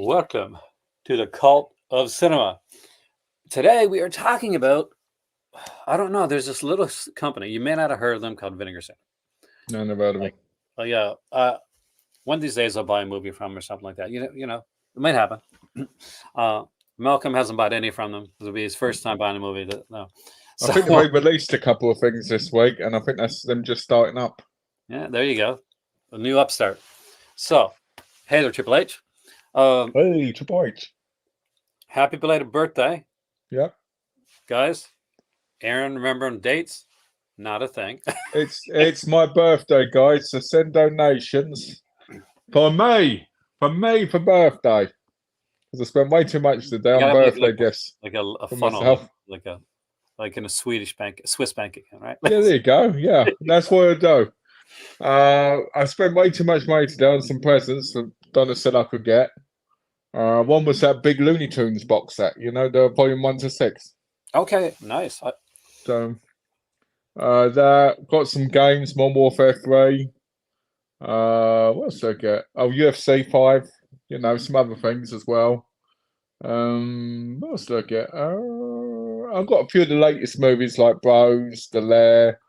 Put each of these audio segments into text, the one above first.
Welcome to the cult of cinema. Today we are talking about, I don't know, there's this little company, you may not have heard of them, called Vinegar. No, never heard of them. Like, yeah, one of these days I'll buy a movie from them or something like that. It might happen. Malcolm hasn't bought any from them. It'll be his first time buying a movie. No. I think they released a couple of things this week, and I think that's them just starting up. Yeah, there you go. A new upstart. So, hey there, Triple H. Hey, Triple H. Happy belated birthday. Yep. Guys, Aaron remembering dates? Not a thing. It's my birthday, guys, so send donations for me for birthday. Because I spent way too much today on birthday gifts. Like a for funnel, myself. like in a Swiss bank account, right? Yeah, there you go. Yeah, that's what I do. I spent way too much money today on some presents that Donna said I could get. One was that big Looney Tunes box set, the volume 1 to 6. Okay, nice. So that got some games, Modern Warfare 3. What else did I get? Oh, UFC 5. Some other things as well. What else did I get? I've got a few of the latest movies like Bros, The Lair.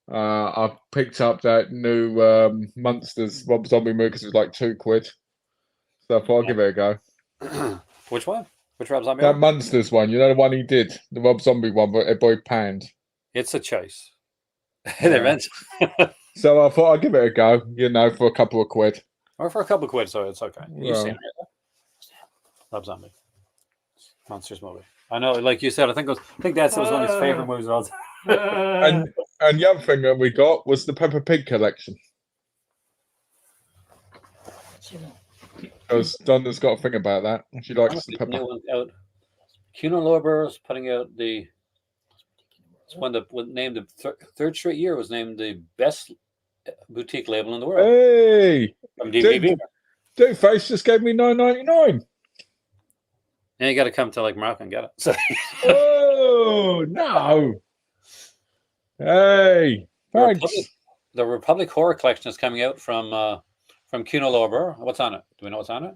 I picked up that new Monsters Rob Zombie movie because it was like £2. So I thought I'll give it a go. Which one? Which Rob Zombie? That Monsters one, the one he did, the Rob Zombie one, but everybody panned. It's a choice. Yeah. So I thought I'll give it a go, for a couple of quid. Or for a couple of quid, so it's okay. You've Well. seen it. Rob Zombie. Monsters movie. I know, like you said, I think that was one of his favorite movies of all time. And the other thing that we got was the Peppa Pig collection. Because Donna's got a thing about that. She likes the Peppa. Kuno Lorber is putting out it's one that was named the third straight year was named the best boutique label in the world. Hey, from DVD. Dude, Face just gave me $9.99. Now you got to come to Morocco and get it. So. Oh no! Hey, thanks. The Republic Horror Collection is coming out from Kuno Lorber. What's on it? Do we know what's on it?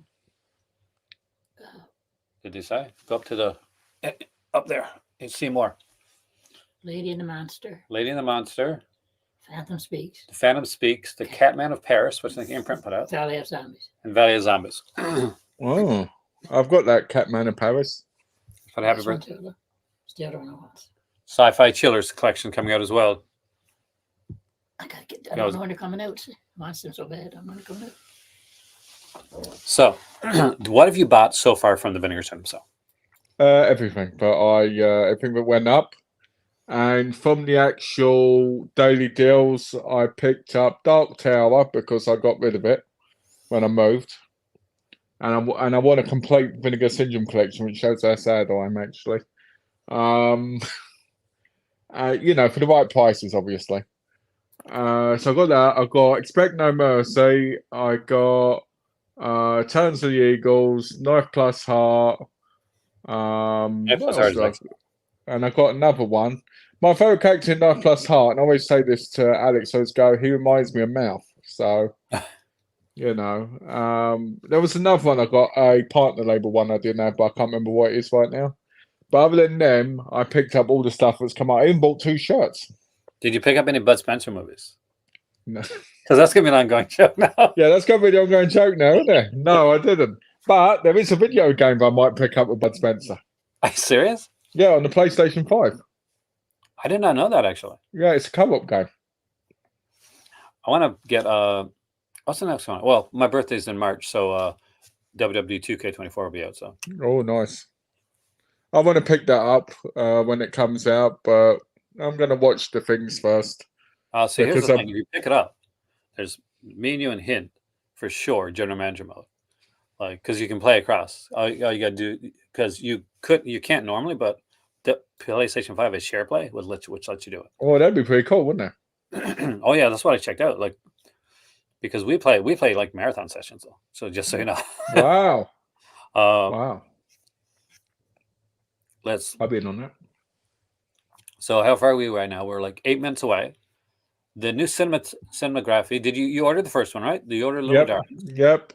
Did they say? Go up to the up there. You see more. Lady and the Monster. Lady and the Monster. Phantom Speaks. The Phantom Speaks. The Catman of Paris, which the imprint put out. Valley of Zombies. And Valley of Zombies. Oh, I've got that Catman of Paris. But happy birthday. Still don't know what. Sci-Fi Chillers collection coming out as well. I don't know when they're coming out. I want them so bad. I'm not coming out. So, what have you bought so far from the Vinegar Cinema sale? Everything, but everything that went up, and from the actual daily deals, I picked up Dark Tower because I got rid of it when I moved, and I want a complete Vinegar Syndrome collection, which shows how sad I am actually. For the right prices, obviously. So I got that. I got Expect No Mercy. I got Turns of the Eagles, Knife Plus Heart. And I got another one. My favourite character in Knife Plus Heart, and I always say this to Alex, he reminds me of Mouth. So, there was another one I got, a partner label one I didn't have, but I can't remember what it is right now. But other than them, I picked up all the stuff that's come out. I even bought 2 shirts. Did you pick up any Bud Spencer movies? No. Because that's going to be an ongoing joke now. Yeah, that's going to be an ongoing joke now, isn't it? No, I didn't. But there is a video game I might pick up with Bud Spencer. Are you serious? Yeah, on the PlayStation 5. I did not know that, actually. Yeah, it's a co-op game. I want to get... what's the next one? Well, my birthday's in March, so WWE 2K24 will be out. So. Oh, nice. I want to pick that up when it comes out, but I'm going to watch the things first. So here's the thing. If you pick it up, there's me and you and Hint, for sure, General Manager mode. Because you can play across. All you got to do... Because you can't normally, but the PlayStation 5 has share play, which lets you do it. Oh, that'd be pretty cool, wouldn't it? Oh, yeah, that's what I checked out. Because we play marathon sessions, though. So just so you know. Wow. Wow. I'll be in on that. So how far are we right now? We're 8 minutes away. The new cinematography. Did you order the first one, right? You ordered Little Darlings? Yep.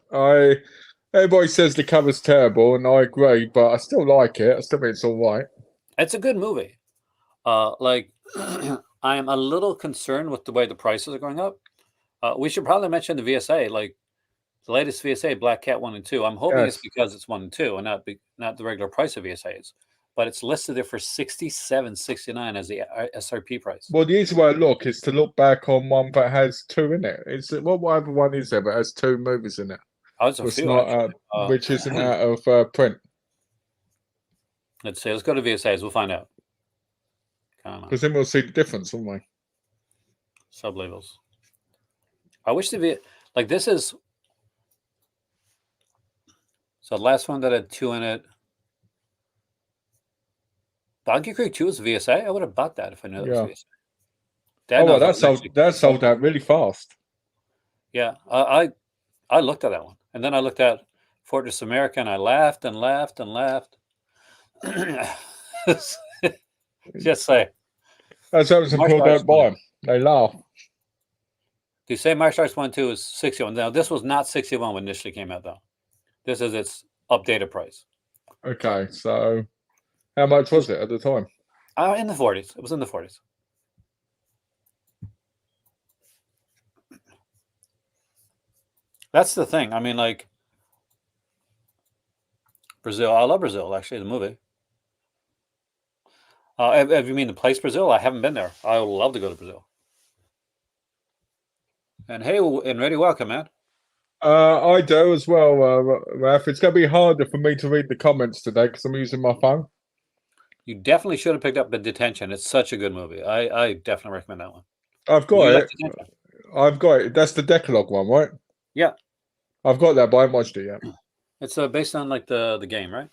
Everybody says the cover's terrible, and I agree, but I still like it. I still think it's all right. It's a good movie. Like, I am a little concerned with the way the prices are going up. We should probably mention the VSA, like the latest VSA, Black Cat 1 and 2. I'm hoping it's Yes. because it's 1 and 2 and not the regular price of VSAs. But it's listed there for $67.69 as the SRP price. Well, the easy way to look is to look back on one that has 2 in it. It's what other one is there that has 2 movies in it? Oh, it's a It's few, not, actually. which isn't out of print. Let's see. Let's go to VSAs. We'll find out. Come on. Because then we'll see the difference, won't we? Sublabels. I wish like this is. So the last one that had 2 in it. Donkey Creek 2 is VSA. I would have bought that if I knew that was VSA. Oh, well, that sold out really fast. Yeah, I looked at that one, and then I looked at Fortress America, and I laughed and laughed and laughed. Just say. That's how people don't buy them. They laugh. Do you say Martial Arts 1 2 is 61? Now, this was not 61 when it initially came out, though. This is its updated price. Okay, so how much was it at the time? In the 40s. It was in the 40s. That's the thing. I mean, like, Brazil. I love Brazil, actually, the movie. If you mean the place Brazil, I haven't been there. I would love to go to Brazil. And hey, and ready, welcome, man. I do as well, Ralph. It's going to be harder for me to read the comments today because I'm using my phone. You definitely should have picked up The Detention. It's such a good movie. I definitely recommend that one. I've got it. I've got it. That's the Decalogue one, right? Yeah. I've got that, but I haven't watched it yet. It's based on like the game, right?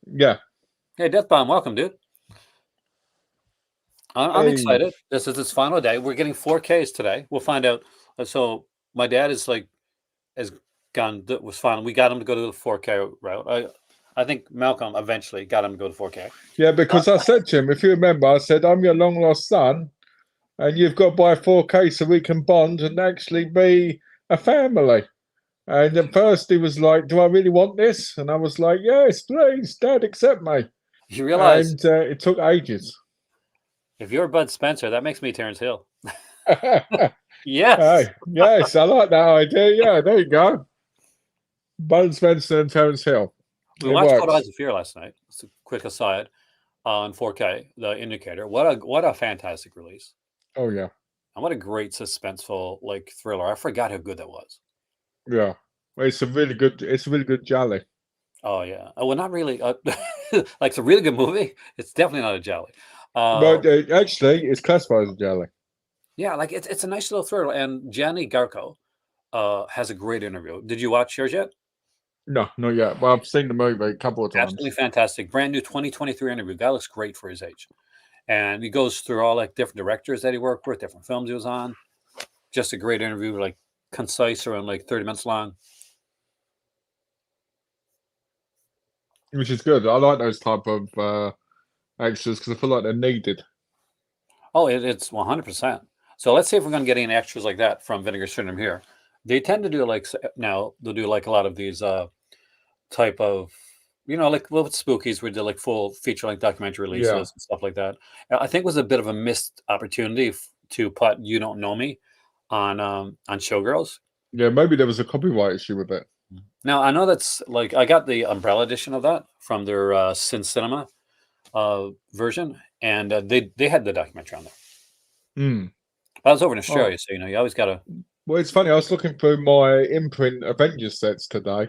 Yeah. Hey, Deathbomb, welcome, dude. I'm excited. This is its final day. We're getting 4Ks today. We'll find out. So my dad was fine. We got him to go to the 4K route. I think Malcolm eventually got him to go to 4K. Yeah, because I said to him, if you remember, I said, I'm your long lost son, and you've got to buy 4K so we can bond and actually be a family. And at first he was like, do I really want this? And I was like, yes, please, Dad, accept me. You realize... And it took ages. If you're Bud Spencer, that makes me Terrence Hill. Yes. Hey, yes, I like that idea. Yeah, there you go. Bud Spencer and Terrence Hill. We watched Total Eyes of Fear last night. It's a quick aside on 4K, The Indicator. What a fantastic release. Oh, yeah. And what a great suspenseful thriller. I forgot how good that was. Yeah. It's a really good jolly. Oh, yeah. Well, not really. It's a really good movie. It's definitely not a jolly. But actually, it's classified as a jolly. Yeah, it's a nice little thriller. And Gianni Garco has a great interview. Did you watch yours yet? No, not yet. Well, I've seen the movie a couple of times. Absolutely fantastic. Brand new 2023 interview. Guy looks great for his age. And he goes through all different directors that he worked with, different films he was on. Just a great interview, concise, around 30 minutes long. Which is good. I like those type of extras because I feel like they're needed. Oh, it's 100%. So let's see if we're going to get any extras like that from Vinegar Syndrome here. They tend to do now they'll do a lot of these type of, with Spookies, we did full feature documentary releases and stuff like that. I think it was a bit of a missed opportunity to put You Don't Know Me on Showgirls. Yeah, maybe there was a copyright issue with it. Now I know that's I got the umbrella edition of that from their Sin Cinema version, and they had the documentary on there. I was over in Australia, so you always got to. Well, it's funny. I was looking through my imprint Avengers sets today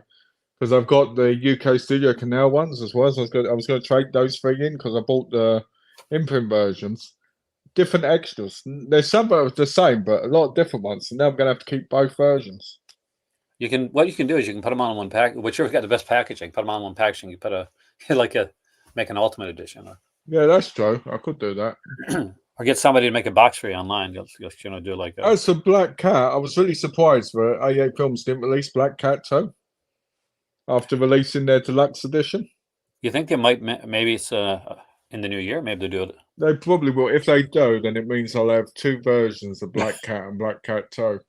because I've got the UK Studio Canal ones as well. So I was going to trade those 3 in because I bought the imprint versions. Different extras. There's some that are the same, but a lot of different ones. So now I'm going to have to keep both versions. What you can do is you can put them on one pack. Whichever's got the best packaging, put them on one packaging. You put make an ultimate edition. Yeah, that's true. I could do that. Or get somebody to make a box for you online. You'll do like that. As for Black Cat, I was really surprised that A8 Films didn't release Black Cat 2 after releasing their deluxe edition. You think they might? Maybe it's in the new year. Maybe they'll do it. They probably will. If they do, then it means I'll have 2 versions of Black Cat and Black Cat 2.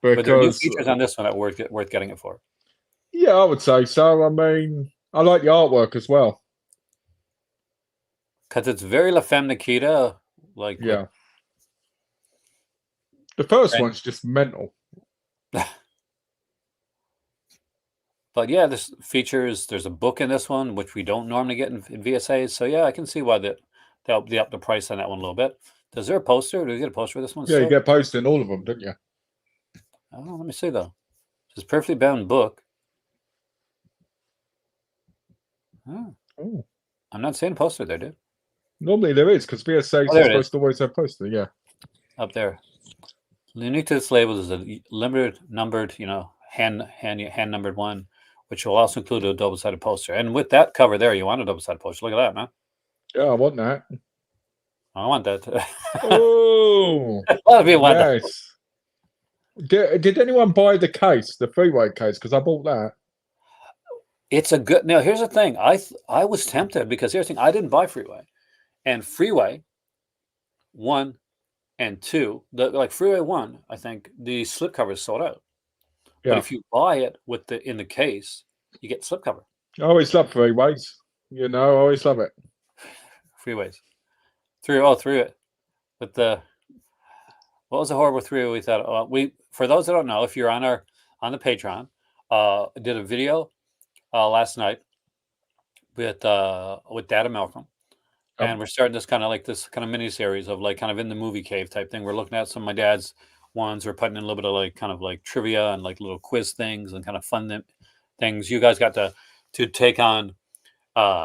But there are new features on this one that worth getting it for. Yeah, I would say so. I mean, I like the artwork as well. Because it's very La Femme Nikita, like with Yeah. The first and one's just mental. but yeah, this features there's a book in this one, which we don't normally get in VSAs. So yeah, I can see why they'll up the price on that one a little bit. Is there a poster? Do we get a poster for this one Yeah, you still? get posted in all of them, don't you? Oh, let me see though. It's a perfectly bound book. Oh, Oh. I'm not seeing a poster there, dude. Normally there is, because VSAs Oh, are there it supposed is. to always have poster, yeah. Up there. Unique to this label is a limited numbered, hand numbered one, which will also include a double-sided poster. And with that cover there, you want a double-sided poster. Look at that, man. Yeah, I want that. I want that. Oh, A lot of people want that. yes. Did anyone buy the case, the freeway case? Because I bought that. It's a good. Now, here's the thing. I was tempted because here's the thing. I didn't buy Freeway, and Freeway 1 and 2, like Freeway 1, I think the slipcover is sold out. But Yeah. if you buy it with in the case, you get slipcover. I always love freeways. I always love it. Freeways. Through it. With the what was the horrible 3 we thought? For those that don't know, if you're on the Patreon, did a video last night with Dad and Malcolm, and we're starting this kind of mini series of like kind of in the movie cave type thing. We're looking at some of my dad's ones. We're putting in a little bit of like kind of like trivia and like little quiz things and kind of fun things. You guys got to take on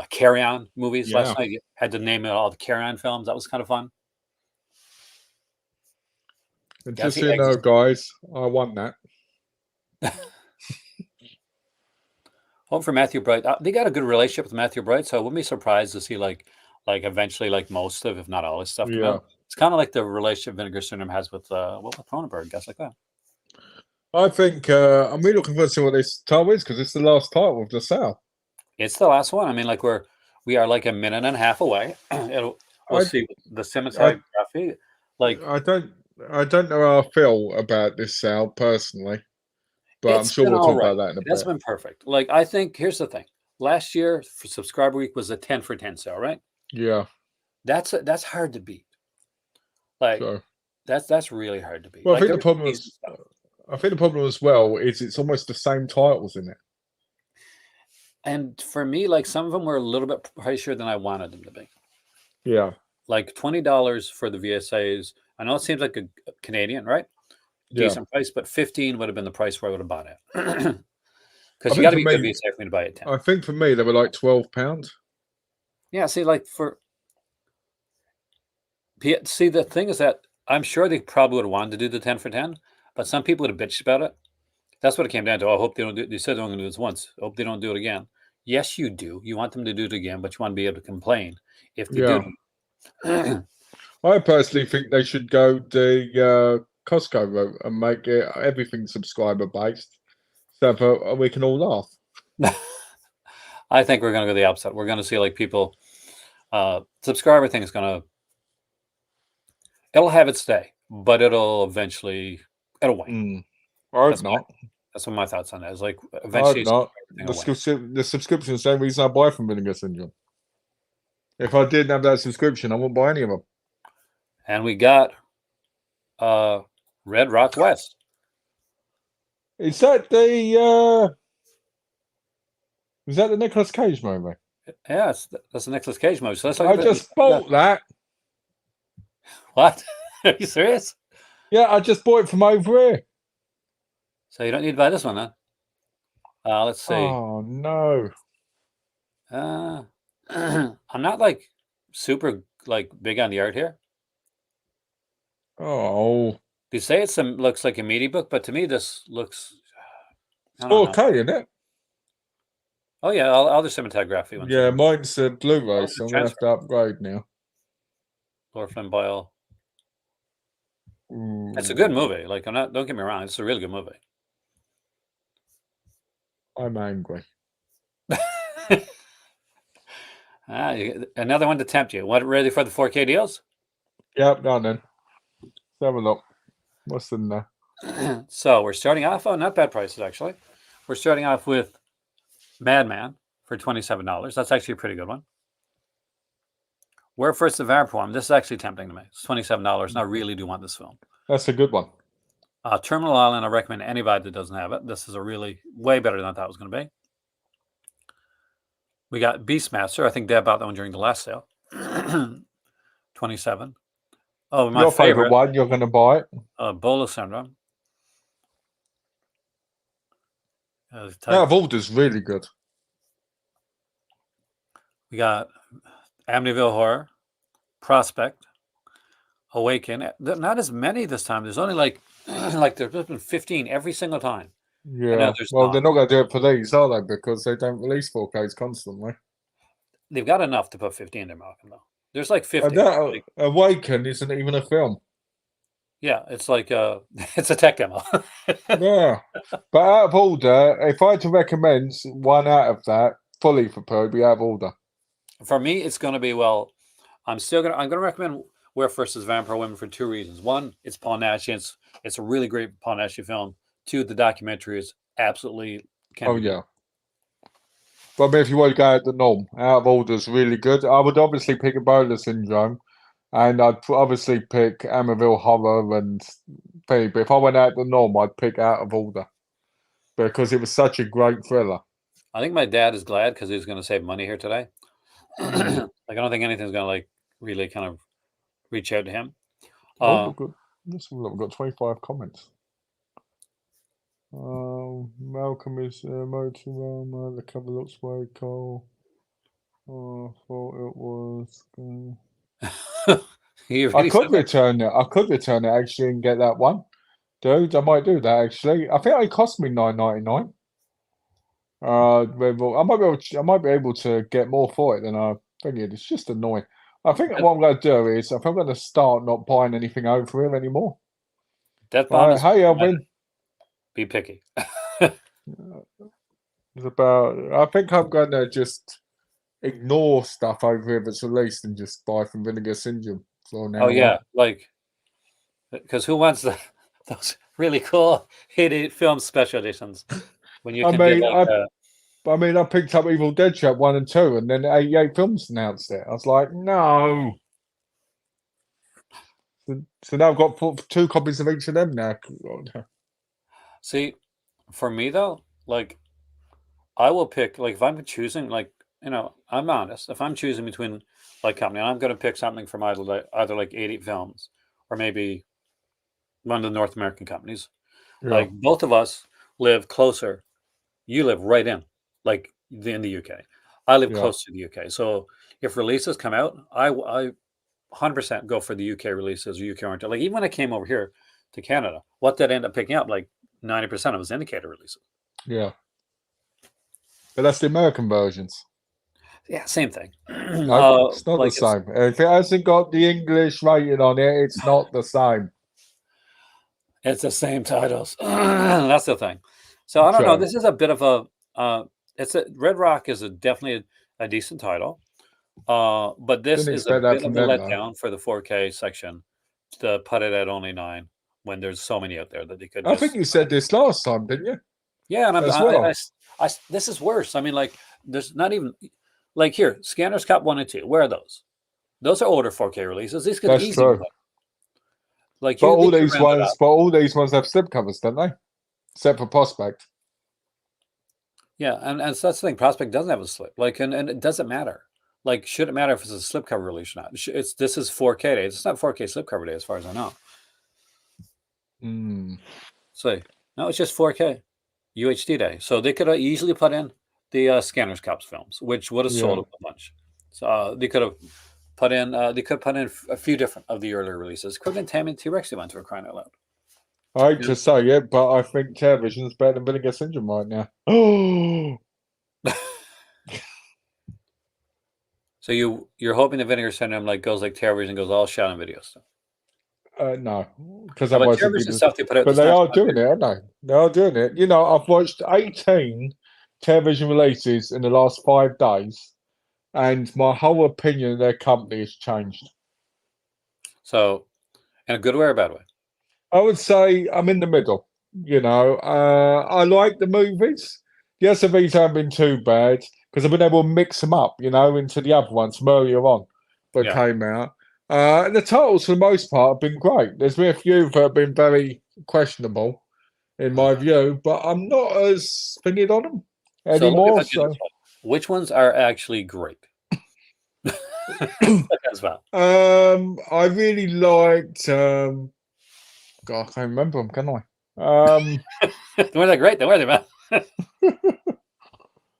Carry On movies last night. You had to name all the Carry On films. That was kind of fun. And just so you know, guys, I won that. Hope for Matthew Bright. They got a good relationship with Matthew Bright, so I wouldn't be surprised to see like eventually like most of, if not all, his stuff come out. It's kind of like the relationship Vinegar Syndrome has with Cronenberg, guys like that. I think I'm really looking forward to see what this title is, because it's the last title of the sale. It's the last one. I mean, like we are like a minute and a half away. We'll see the cinematography. Like I don't know how I feel about this sale personally, but I'm sure we'll talk about that in a bit. That's been perfect. Like, I think here's the thing. Last year for Subscriber Week was a 10 for 10 sale, right? Yeah. That's hard to beat. Like that's really hard to beat. Well, like, I think the problem as well is it's almost the same titles in it. And for me, like some of them were a little bit pricier than I wanted them to be. Yeah. Like $20 for the VSAs. I know it seems like a Canadian, right? Decent price, but 15 would have been the price where I would have bought it. Because you got to be good VSA for me to buy it 10. I think for me they were like £12. Yeah, see, like see, the thing is that I'm sure they probably would have wanted to do the 10 for 10, but some people would have bitched about it. That's what it came down to. Oh, I hope they don't do it. They said they're only going to do this once. I hope they don't do it again. Yes, you do. You want them to do it again, but you want to be able to complain if they do. I personally think they should go the Costco route and make it everything subscriber based, so we can all laugh. I think we're going to go the opposite. We're going to see like people. Subscriber thing is going to. It'll have its day, but it'll wane. I hope not. That's what my thoughts on that is. Like eventually, I hope not. The subscription is the same reason I buy from Vinegar Syndrome. If I didn't have that subscription, I wouldn't buy any of them. And we got Red Rock West. Is that the Nicolas Cage movie? Yeah, that's the Nicolas Cage movie. So that's I just bought that. What? Are you serious? Yeah, I just bought it from over here. So you don't need to buy this one, then? Let's see. Oh no. I'm not like super like big on the art here. Oh. They say looks like a meaty book, but to me this looks. It's okay, isn't it? Oh yeah, all the cinematography ones. Yeah, mine's a Blu-ray, so I'm gonna have to upgrade now. Laura Flynn Boyle. It's a good movie. Like don't get me wrong, it's a really good movie. I'm angry. Another one to tempt you. Ready for the 4K deals? Yep, go on then. Let's have a look. What's in there? So we're starting off. Oh, not bad prices actually. We're starting off with Madman for $27. That's actually a pretty good one. Where First the Vampire. This is actually tempting to me. It's $27, and I really do want this film. That's a good one. Terminal Island, I recommend anybody that doesn't have it. This is a really way better than I thought it was going to be. We got Beastmaster. I think Deb bought that one during the last sale. 27. Oh, my Your favorite one, you're going to buy it. Bola Syndrome. Out of Order's really good. We got Amityville Horror, Prospect, Awaken. Not as many this time. There's only like there's been 15 every single time. Yeah. Well, they're not going to do it for these, are they? Because they don't release 4Ks constantly. They've got enough to put 15 in there, Malcolm, though. There's like 50. Awaken isn't even a film. Yeah, it's like it's a tech demo. Yeah. But Out of Order, if I had to recommend one out of that, fully for Pro, it'd be Out of Order. For me, it's going to be, well, I'm going to recommend Where First is Vampire Women for 2 reasons. One, it's Paul Nash. It's a really great Paul Nash film. 2, the documentary is absolutely yeah. But I mean, if you want to go out the norm, Out of Order is really good. I would obviously pick Ebola Syndrome, and I'd obviously pick Amityville Horror and thing. But if I went out the norm, I'd pick Out of Order because it was such a great thriller. I think my dad is glad because he's going to save money here today. Like, I don't think anything's going to like really kind of reach out to him. We've got 25 comments. Malcolm is motorama. The cover looks very cool. I thought it was. I could return it. I could return it actually and get that one, dude. I might do that actually. I think it cost me $9.99. I might be able to get more for it than I figured. It's just annoying. I think what I'm going to do is, I'm going to start not buying anything over here anymore. Hey, Elvin. Be picky. It's about. I think I'm going to just ignore stuff over here that's released and just buy from Vinegar Syndrome. Oh yeah, like because who wants those really cool 88 film special editions when you can I picked up Evil Dead Trap 1 and 2, and then 88 Films announced it. I was like, no. So now I've got 2 copies of each of them now. See, for me though, like I will pick, like if I'm choosing, like, you know, I'm honest. If I'm choosing between like company, and I'm going to pick something from either like 88 Films or maybe one of the North American companies. Yeah. Like both of us live closer. You live right in, like in the UK. I live close to the UK. So if releases come out, I 100% go for the UK releases or UK oriented. Like even when I came over here to Canada, what did I end up picking up? Like 90% of was indicator releases. Yeah. But that's the American versions. Yeah, same thing. No, it's not the same. If it hasn't got the English rating on it, it's not the same. It's the same titles. That's the thing. So I don't know. This is a bit of a. Red Rock is definitely a decent title, but this is a bit of a letdown for the 4K section to put it at only 9 when there's so many out there that they could. I think you said this last time, didn't you? Yeah, and this is worse. I mean, like, there's not even like here. Scanners Cup 1 and 2. Where are those? Those are older 4K releases. These could easily. Like, but all these ones have slipcovers, don't they? Except for Prospect. Yeah, and so that's the thing. Prospect doesn't have a slip. Like, and it doesn't matter. Like, should it matter if it's a slipcover release or not? This is 4K day. It's not 4K slipcover day, as far as I know. So no, it's just 4K UHD day. So they could have easily put in the Scanners Cups films, which would have sold a bunch. So they could have put in. They could put in a few different of the earlier releases. Could have been Tam and T-Rex ones for crying out loud. I hate to say it, but I think television's better than Vinegar Syndrome right now. Oh. So you're hoping the Vinegar Syndrome like goes like television, goes all shot on video stuff. No, because otherwise stuff they put out. But they are doing it, aren't they? They are doing it. You know, I've watched 18 television releases in the last 5 days, and my whole opinion of their company has changed. So, in a good way or a bad way? I would say I'm in the middle. You know, I like the movies. The SUVs haven't been too bad because I've been able to mix them up, into the other ones from earlier on that Yeah. came out. And the titles, for the most part, have been great. There's been a few that have been very questionable, in my view, but I'm not as thinking on them So let me anymore. put it this way. Which ones are actually great? As well. I really liked. God, I can't remember them, can I? Were they great? They were they, man.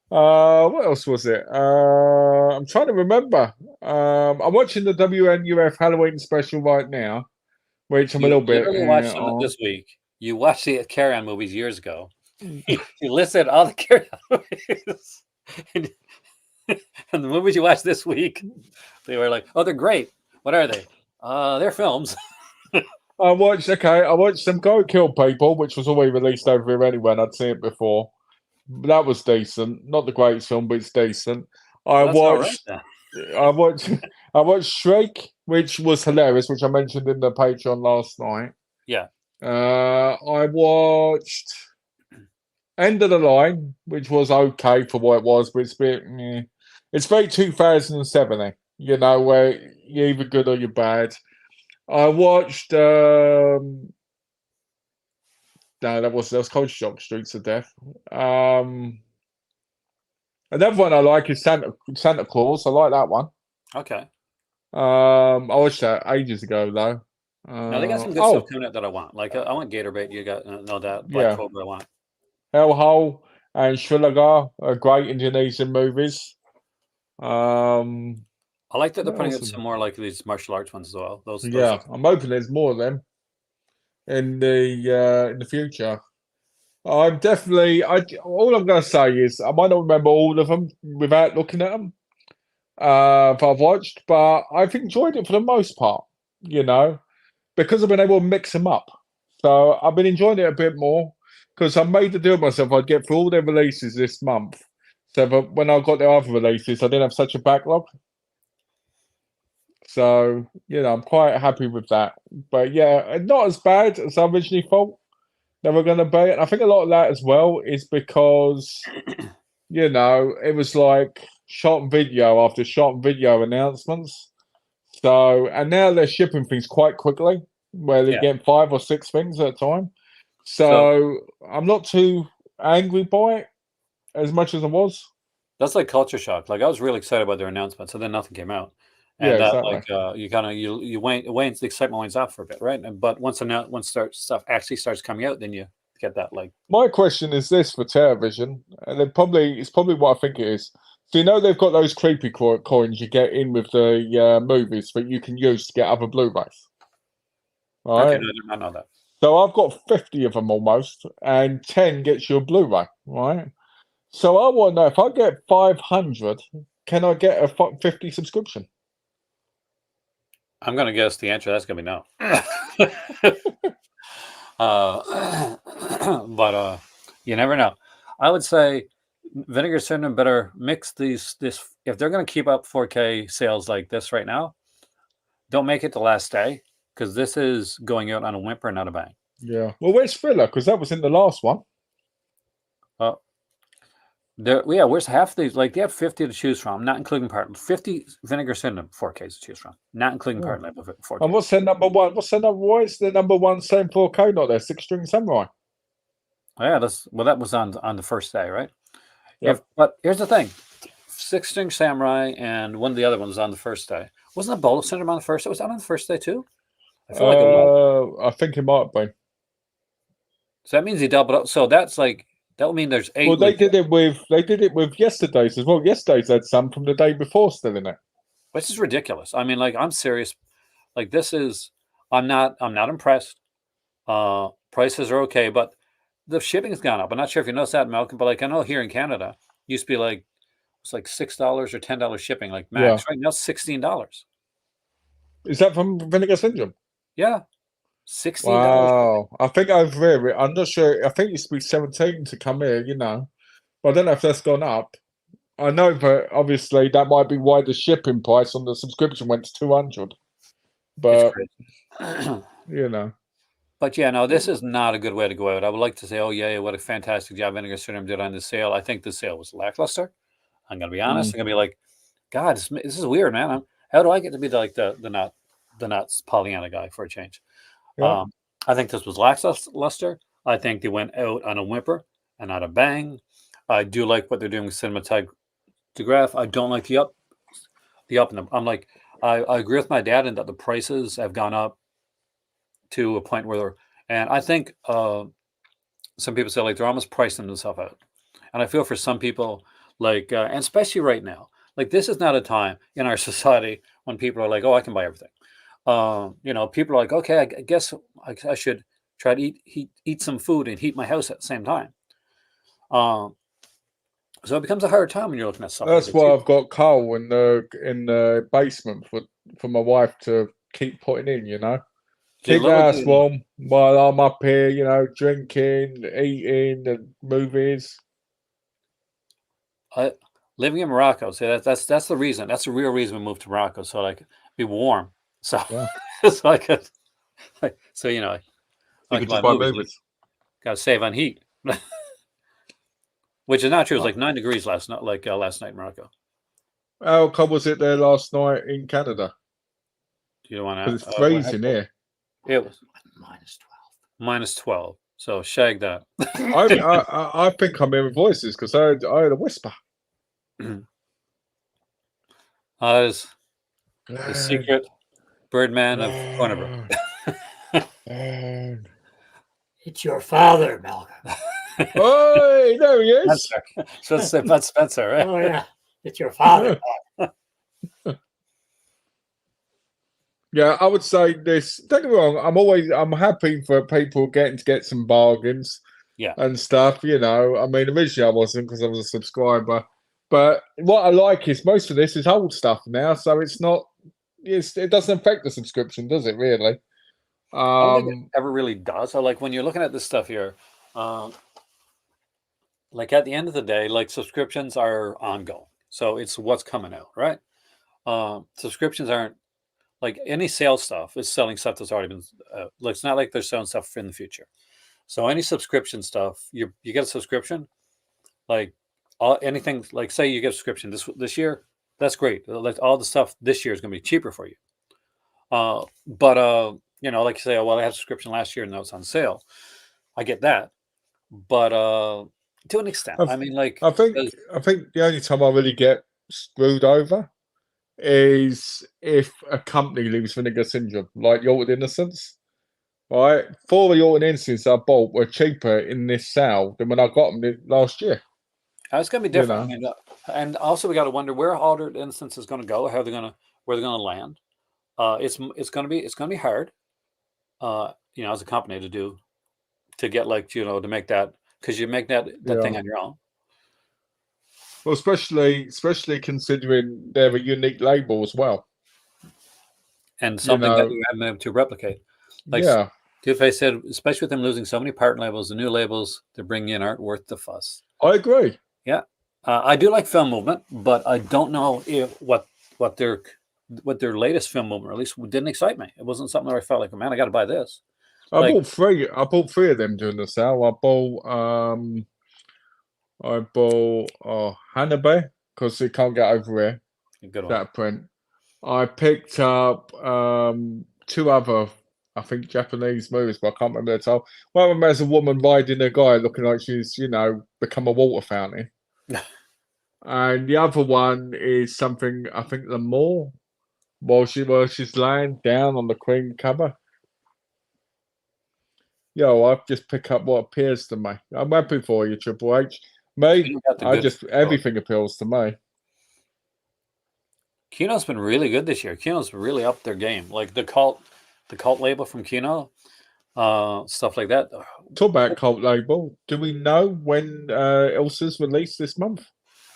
What else was it? I'm trying to remember. I'm watching the WNUF Halloween special right now, which I'm a You little bit literally watched them on. this week. You watched the Carry On movies years ago. You listed all the Carry On movies. And the movies you watched this week, they were like, oh, they're great. What are they? They're films. I watched Some Go Kill People, which was already released over here anyway, and I'd seen it before. That was decent. Not the greatest film, but it's decent. I That's all right watched then. I watched Shrek, which was hilarious, which I mentioned in the Patreon last night. Yeah. I watched End of the Line, which was okay for what it was, but it's a bit it's very 2007, where you're either good or you're bad. I watched no, that was Culture Shock, Streets of Death. Another one I like is Santa Claus. I like that one. Okay. I watched that ages ago though. Now they got some good stuff coming out that I want. Like I want Gator Bait. You got no doubt. Black Cobra I want. Hellhole and Srilaga are great Indonesian movies. I like that they're putting out some more like these martial arts ones as well. Those I'm hoping there's more of them in the future. All I'm gonna say is I might not remember all of them without looking at them. If I've watched, but I've enjoyed it for the most part, because I've been able to mix them up. So I've been enjoying it a bit more because I made the deal with myself. I'd get through all their releases this month, so that when I got their other releases, I didn't have such a backlog. So I'm quite happy with that. But yeah, not as bad as I originally thought they were going to be. And I think a lot of that as well is because it was like shot and video after shot and video announcements. So, and now they're shipping things quite quickly, where they get 5 or 6 things at a time. So I'm not too angry by it as much as I was. That's like culture shock. Like I was really excited about their announcement, so then nothing came out, and exactly. you kind of you wait, the excitement wanes off for a bit, right? But once stuff actually starts coming out, then you get that like. My question is this for television, and it's probably what I think it is. So they've got those creepy coins you get in with the movies that you can use to get other Blu-rays. Right? Okay, no, I did not know that. So I've got 50 of them almost, and 10 gets you a Blu-ray, right? So I want to know if I get 500, can I get a 50 subscription? I'm gonna guess the answer. That's gonna be no. But you never know. I would say Vinegar Syndrome better mix this if they're going to keep up 4K sales like this right now. Don't make it the last day because this is going out on a whimper, not a bang. Yeah. Well, where's Thriller? Because that was in the last one. Where's half of these? Like they have 50 to choose from, not including part 50 Vinegar Syndrome 4Ks to choose from, not including part of 4K. And what's their number one? Why is the number one same 4K not there? 6 String Samurai. Oh, yeah, that was on the first day, right? Yep. But here's the thing: 6 String Samurai and one of the other ones on the first day. Wasn't the Bullet Syndrome on the first day? Was that on the first day too? I feel like it was. I think it might be. So that means he doubled up. So that's like that would mean there's 8. Well, they did it with yesterday's as well. Yesterday's had some from the day before still in it. This is ridiculous. I mean, like I'm serious. Like this is. I'm not impressed. Prices are okay, but the shipping has gone up. I'm not sure if you noticed that, Malcolm, but like I know here in Canada, it used to be like it's like $6 or $10 shipping, like max. Right now, it's $16. Is that from Vinegar Syndrome? Yeah, $16. Wow, I think over here, I'm not sure. I think it used to be 17 to come here, But I don't know if that's gone up. I know that obviously that might be why the shipping price on the subscription went to 200. But But yeah, no, this is not a good way to go out. I would like to say, oh yeah, what a fantastic job Vinegar Syndrome did on the sale. I think the sale was lackluster. I'm gonna be honest. I'm gonna be like, God, this is weird, man. How do I get to be the nuts Pollyanna guy for a change? Yeah. I think this was lackluster. I think they went out on a whimper and not a bang. I do like what they're doing with cinematograph. I don't like the up and I'm like, I agree with my dad in that the prices have gone up to a point where and I think some people say like they're almost pricing themselves out. And I feel for some people, like, and especially right now, like this is not a time in our society when people are like, oh, I can buy everything. People are like, okay, I guess I should try to eat some food and heat my house at the same time. So it becomes a hard time when you're looking at stuff. That's like why this. I've got coal in the basement for my wife to keep putting in. Do you Keep the lower house warm while I'm up here. Drinking, eating, and movies. Living in Morocco, so that's the reason. That's the real reason we moved to Morocco, so like be warm. So Yeah. so I could, so You I could can just buy buy movies. movies. Got to save on heat, which is not true. It was Oh. like 9 degrees last night, last night in Morocco. How cold was it there last night in Canada? Do you want Because to? it's freezing here. It was -12. -12. So shag that. I think I'm hearing voices because I heard a whisper. Is the secret Birdman of Cornerbrook. It's your father, Malcolm. Oh, there he is. Spencer. So let's say Bud Spencer, right? Oh yeah, it's your father. Yeah, I would say this. Don't get me wrong. I'm happy for people getting to get some bargains. Yeah. And stuff. I mean, originally I wasn't because I was a subscriber. But what I like is most of this is old stuff now, so it's not. It doesn't affect the subscription, does it? Really? I don't think it ever really does. So, like when you're looking at this stuff here, like at the end of the day, like subscriptions are ongoing. So it's what's coming out, right? Subscriptions aren't like any sales stuff is selling stuff that's already been. Like it's not like they're selling stuff in the future. So any subscription stuff, you get a subscription, like anything, like say you get a subscription this year, that's great. Like all the stuff this year is going to be cheaper for you. But like you say, oh, well, I had a subscription last year and now it's on sale. I get that, but to an extent, I mean, like I think the only time I really get screwed over is if a company leaves Vinegar Syndrome, like Yorton Innocence. Right, 4 Yorton Innocence I bought were cheaper in this sale than when I got them last year. It's going to be different. I mean, and also we got to wonder where Altered Innocence is going to go, where they're going to land. It's going to be hard, as a company to get to make that, because you make that thing on your own. Well, especially considering they're a unique label as well, and something that you haven't been able to replicate. Like Two-Face said, especially with them losing so many part labels, the new labels they're bringing in aren't worth the fuss. I agree. Yeah, I do like Film Movement, but I don't know if what their latest Film Movement release didn't excite me. It wasn't something where I felt like, man, I got to buy this. I bought three of them during the sale. I bought Hannibal because it can't get over here. Good one. That print. I picked up 2 other, I think, Japanese movies, but I can't remember the title. One of them has a woman riding a guy looking like she's, become a water fountain. And the other one is something, I think, the mall, while she's laying down on the cream cover. I've just picked up what appears to me. I'm happy for you, Triple H. Me, everything appeals to me. Kino's been really good this year. Kino's really upped their game. Like the cult label from Kino, stuff like that. Talk about cult label. Do we know when Ilsa's released this month?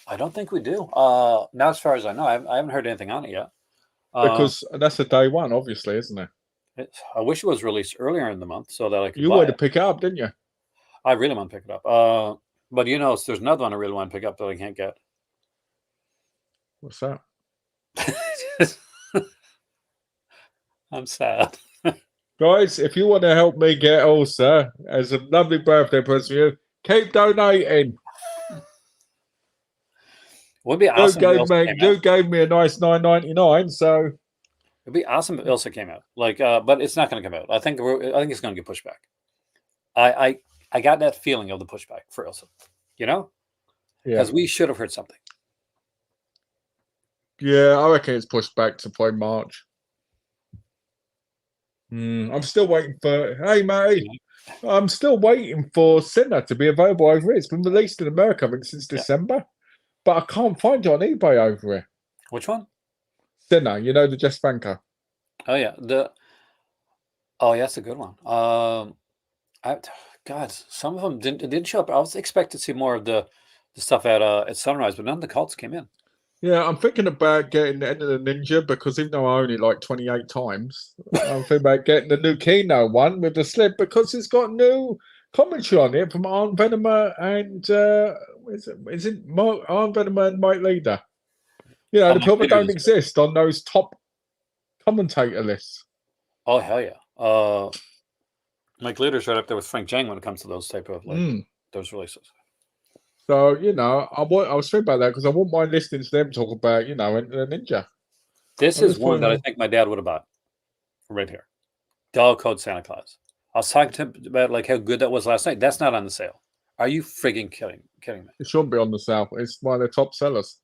I don't think we do. Now, as far as I know, I haven't heard anything on it yet. Because that's a day one, obviously, isn't it? I wish it was released earlier in the month so that I could. You wanted to pick it up, didn't you? I really want to pick it up. But there's another one I really want to pick up that I can't get. What's that? I'm sad. Guys, if you want to help me get Elsa as a lovely birthday present for you, keep donating. Would be awesome. You gave me a nice $9.99, so it'd be awesome if Ilsa came out. Like, but it's not going to come out. I think it's going to get pushed back. I got that feeling of the pushback for Ilsa. You know, because we should have heard something. Yeah, I reckon it's pushed back to probably March. I'm still waiting for. Hey, mate, I'm still waiting for Sinner to be available over here. It's been released in America, I think, since December, but I can't find it on eBay over here. Which one? Sinner, you know, the Jess Franco. Oh yeah, that's a good one. God, some of them didn't show up. I was expecting to see more of the stuff at Sunrise, but none of the cults came in. Yeah, I'm thinking about getting the End of the Ninja because even though I own it like 28 times, I'm thinking about getting the new Kino one with the slip because it's got new commentary on it from Arn Venomer and is it Arn Venomer and Mike Leader? You know, the people that don't exist on those top commentator lists. Oh hell yeah! Mike Leader's right up there with Frank Jang when it comes to those type of those releases. So, you know, I was thinking about that because I wouldn't mind listening to them talk about, you know, the Ninja. This is one that I think my dad would have bought right here. Dog Code Santa Claus. I was talking to him about like how good that was last night. That's not on the sale. Are you frigging kidding me? It shouldn't be on the sale. It's one of the top sellers.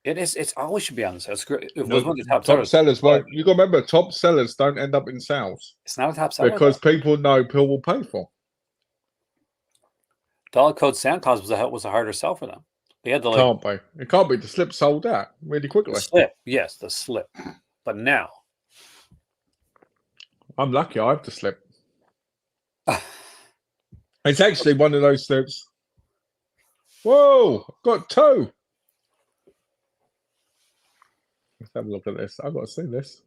It is. It's always should be on the sale. It's great. It was one of the top sellers. Well, you got to remember, top sellers don't end up in sales. It's not a top seller because people know people will pay for. Dollar Code Santa Claus was a harder sell for them. They had to can't be. It can't be. The slip sold out really quickly. The slip, yes, the slip. But now, I'm lucky. I have the slip. It's actually one of those slips. Whoa! I've got two. Let's have a look at this. I've got to see this.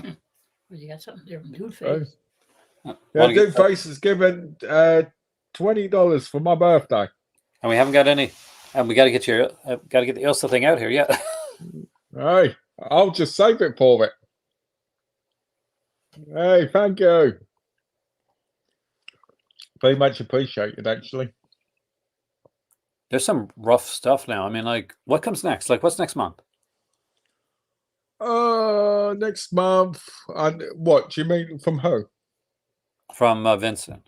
Well, you got something different, Dude Face. Yeah, Dude Face is given $20 for my birthday, and we haven't got any. And we got to get the Ilsa thing out here yet. Hey, I'll just save it for it. Hey, thank you. Very much appreciated, actually. There's some rough stuff now. I mean, like, what comes next? Like, what's next month? Next month. What do you mean from who? From Vincent.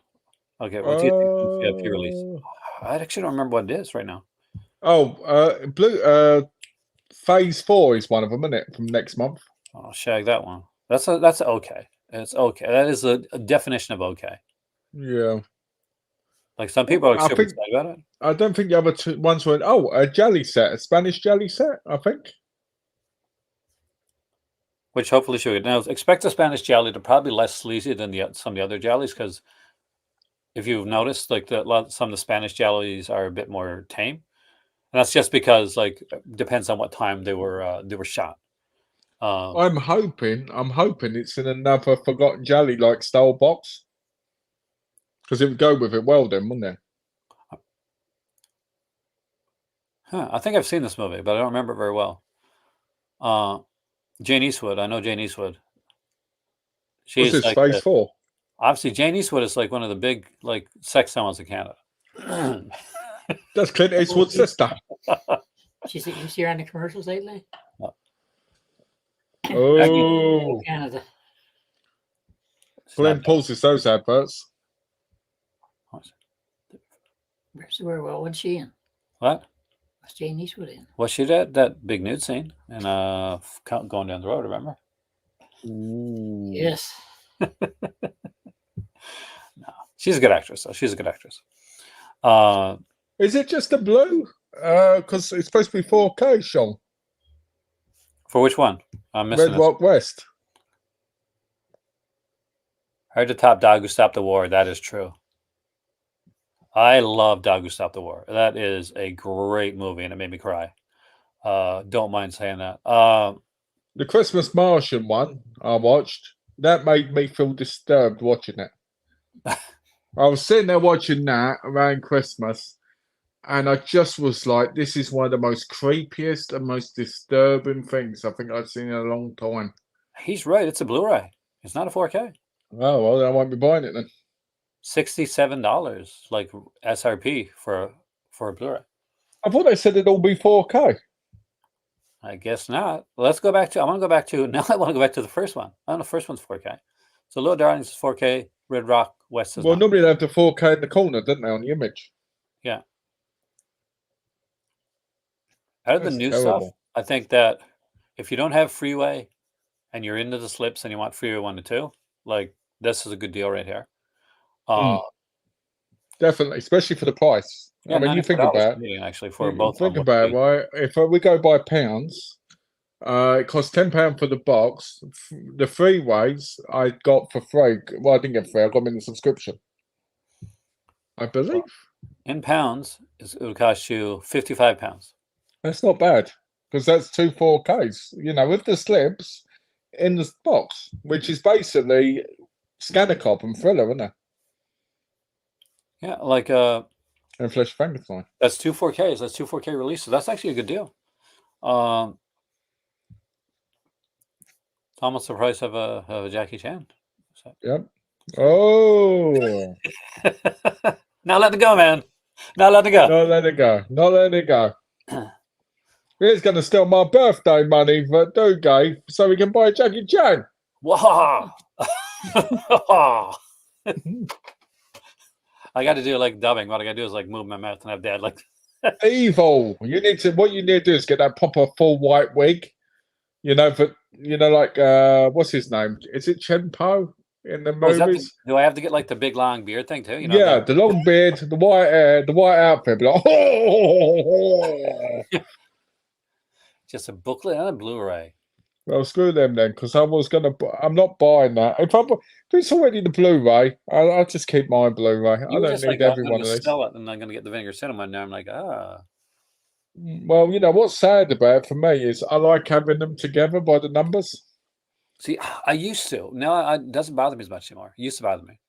Okay, what do you think if you release? I actually don't remember what it is right now. Oh, Phase 4 is one of them, isn't it? From next month. Oh, shag that one. That's okay. It's okay. That is a definition of okay. Yeah. Like some people are super excited about it. I don't think the other two ones were. Oh, a jelly set, a Spanish jelly set, I think. Which hopefully should get. Now, expect the Spanish jelly to probably be less sleazy than some of the other jellies, because if you've noticed, like some of the Spanish jellies are a bit more tame, and that's just because like depends on what time they were shot. I'm hoping it's in another forgotten jelly like style box, because it would go with it well then, wouldn't it? Huh, I think I've seen this movie, but I don't remember it very well. Jane Eastwood. I know Jane Eastwood. She's this like Phase 4? Obviously, Jane Eastwood is like one of the big like sex symbols in Canada. That's Clint Eastwood's sister. You see her on the commercials lately? Oh, Canada. Glenn pulls those adverts. What's she in? What? What's Jane Eastwood in? Well, she did that big nude scene and going down the road. Remember? Ooh. Yes. No, she's a good actress. Though. She's a good actress. Is it just the blue? Because it's supposed to be 4K, Sean. For which one? I'm missing Red Rock West. Heard the top dog who stopped the war. That is true. I love Dog Who Stopped the War. That is a great movie, and it made me cry. Don't mind saying that. The Christmas Martian one I watched, that made me feel disturbed watching it. I was sitting there watching that around Christmas, and I just was like, this is one of the most creepiest and most disturbing things I think I've seen in a long time. He's right. It's a Blu-ray. It's not a 4K. Oh well, then I won't be buying it then. $67, like SRP for a Blu-ray. I thought they said it'd all be 4K. I guess not. Let's go back to. I want to go back to. Now I want to go back to the first one. Oh, the first one's 4K. So Little Darlings is 4K. Red Rock West is Well, not. normally they have the 4K in the corner, don't they, on the image? Yeah. Out of the That's new stuff, terrible. I think that if you don't have Freeway and you're into the slips and you want Freeway 1 to 2, like this is a good deal right here. Definitely, especially for the price. Yeah, I mean, you think $94 about Canadian, actually for both. think about it, right? If we go by pounds, it costs £10 for the box. The freeways I got for free. Well, I didn't get free. I got them in the subscription. I believe. In pounds, it would cost you £55. That's not bad because that's 2 4Ks. You know, with the slips in the box, which is basically Scanner Cop and Thriller, isn't it? Yeah, like And Flesh Frankenstein. that's 2 4Ks. That's 2 4K releases. That's actually a good deal. It's almost the price of a Jackie Chan. So. Yep. Oh. Now let it go, man. Now let it go. Not let it go. Not let it go. He's going to steal my birthday money for Dugay so we can buy Jackie Chan. Wow. I got to do like dubbing. What I got to do is like move my mouth and have dad like. Evil. What you need to do is get that proper full white wig. You know, like what's his name? Is it Chenpo in the movies? Do I have to get like the big long beard thing too? You know, yeah, the long beard, the white hair, the white outfit. Like, just a booklet and a Blu-ray. Well, screw them then, because I'm not buying that. If it's already the Blu-ray, I'll just keep my Blu-ray. I don't need every one of these. Sell it, and I'm going to get the Vinegar Cinema. And I'm like, Well, you know what's sad about it for me is I like having them together by the numbers. See, I used to. Now it doesn't bother me as much anymore. It used to bother me.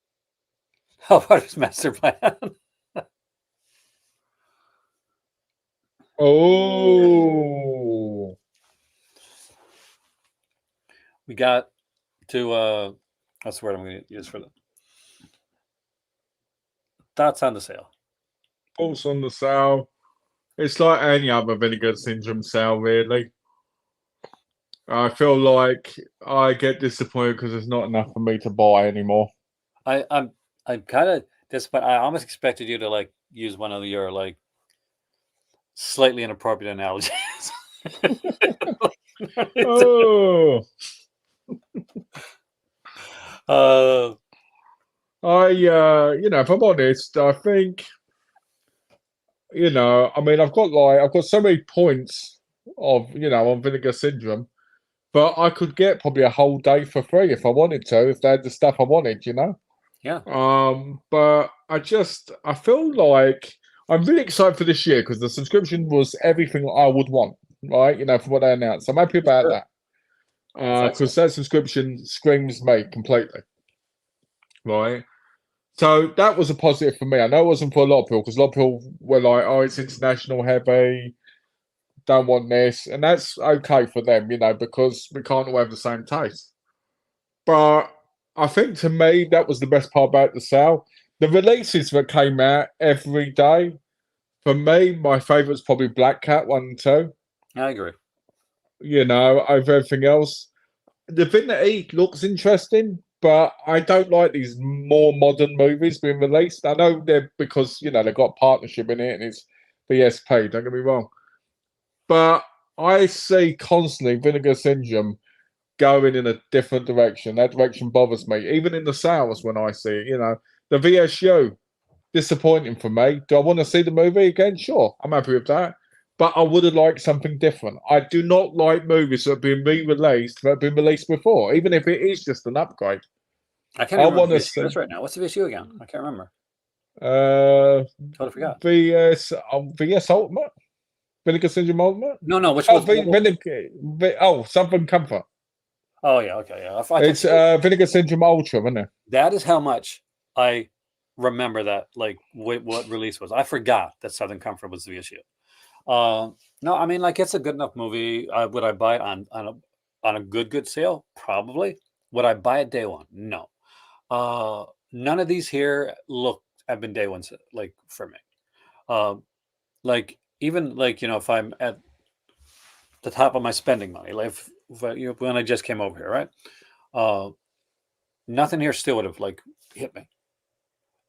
How about his master plan? Oh. We got to that's the word I'm going to use for the thoughts on the sale. Thoughts on the sale. It's like any other Vinegar Syndrome sale, really. I feel like I get disappointed because there's not enough for me to buy anymore. I'm kind of disappointed. I almost expected you to like use one of your like slightly inappropriate analogies. Oh. If I'm honest, I think, I mean, I've got so many points of, on Vinegar Syndrome, but I could get probably a whole day for free if I wanted to, if they had the stuff I wanted, Yeah. But I feel like I'm really excited for this year because the subscription was everything I would want, right? From what they announced. I'm happy about that. Because that subscription screams me completely, right? So that was a positive for me. I know it wasn't for a lot of people because a lot of people were like, "Oh, it's international heavy, don't want this," and that's okay for them, because we can't all have the same taste. But I think to me that was the best part about the sale. The releases that came out every day. For me, my favourite's probably Black Cat 1 and 2. I agree. Over everything else. The Divinity looks interesting, but I don't like these more modern movies being released. I know they're because, they've got partnership in it and it's VSP, don't get me wrong. But I see constantly Vinegar Syndrome going in a different direction. That direction bothers me. Even in the sales when I see it, the VSU, disappointing for me. Do I want to see the movie again? Sure, I'm happy with that. But I would have liked something different. I do not like movies that have been re-released that have been released before, even if it is just an upgrade. I can't remember what VSU is right now. What's the VSU again? I can't remember. Totally forgot. VS Ultimate? Vinegar Syndrome Ultimate? No, which was Something Comfort. Oh yeah, okay, yeah. It's Vinegar Syndrome Ultra, isn't it? That is how much I remember that, like what release was. I forgot that Southern Comfort was the issue. No, I mean, like, it's a good enough movie. Would I buy it on a good sale? Probably. Would I buy it day one? No. None of these here have been day ones like for me. Like even like if I'm at the top of my spending money, like when I just came over here, right? Nothing here still would have like hit me.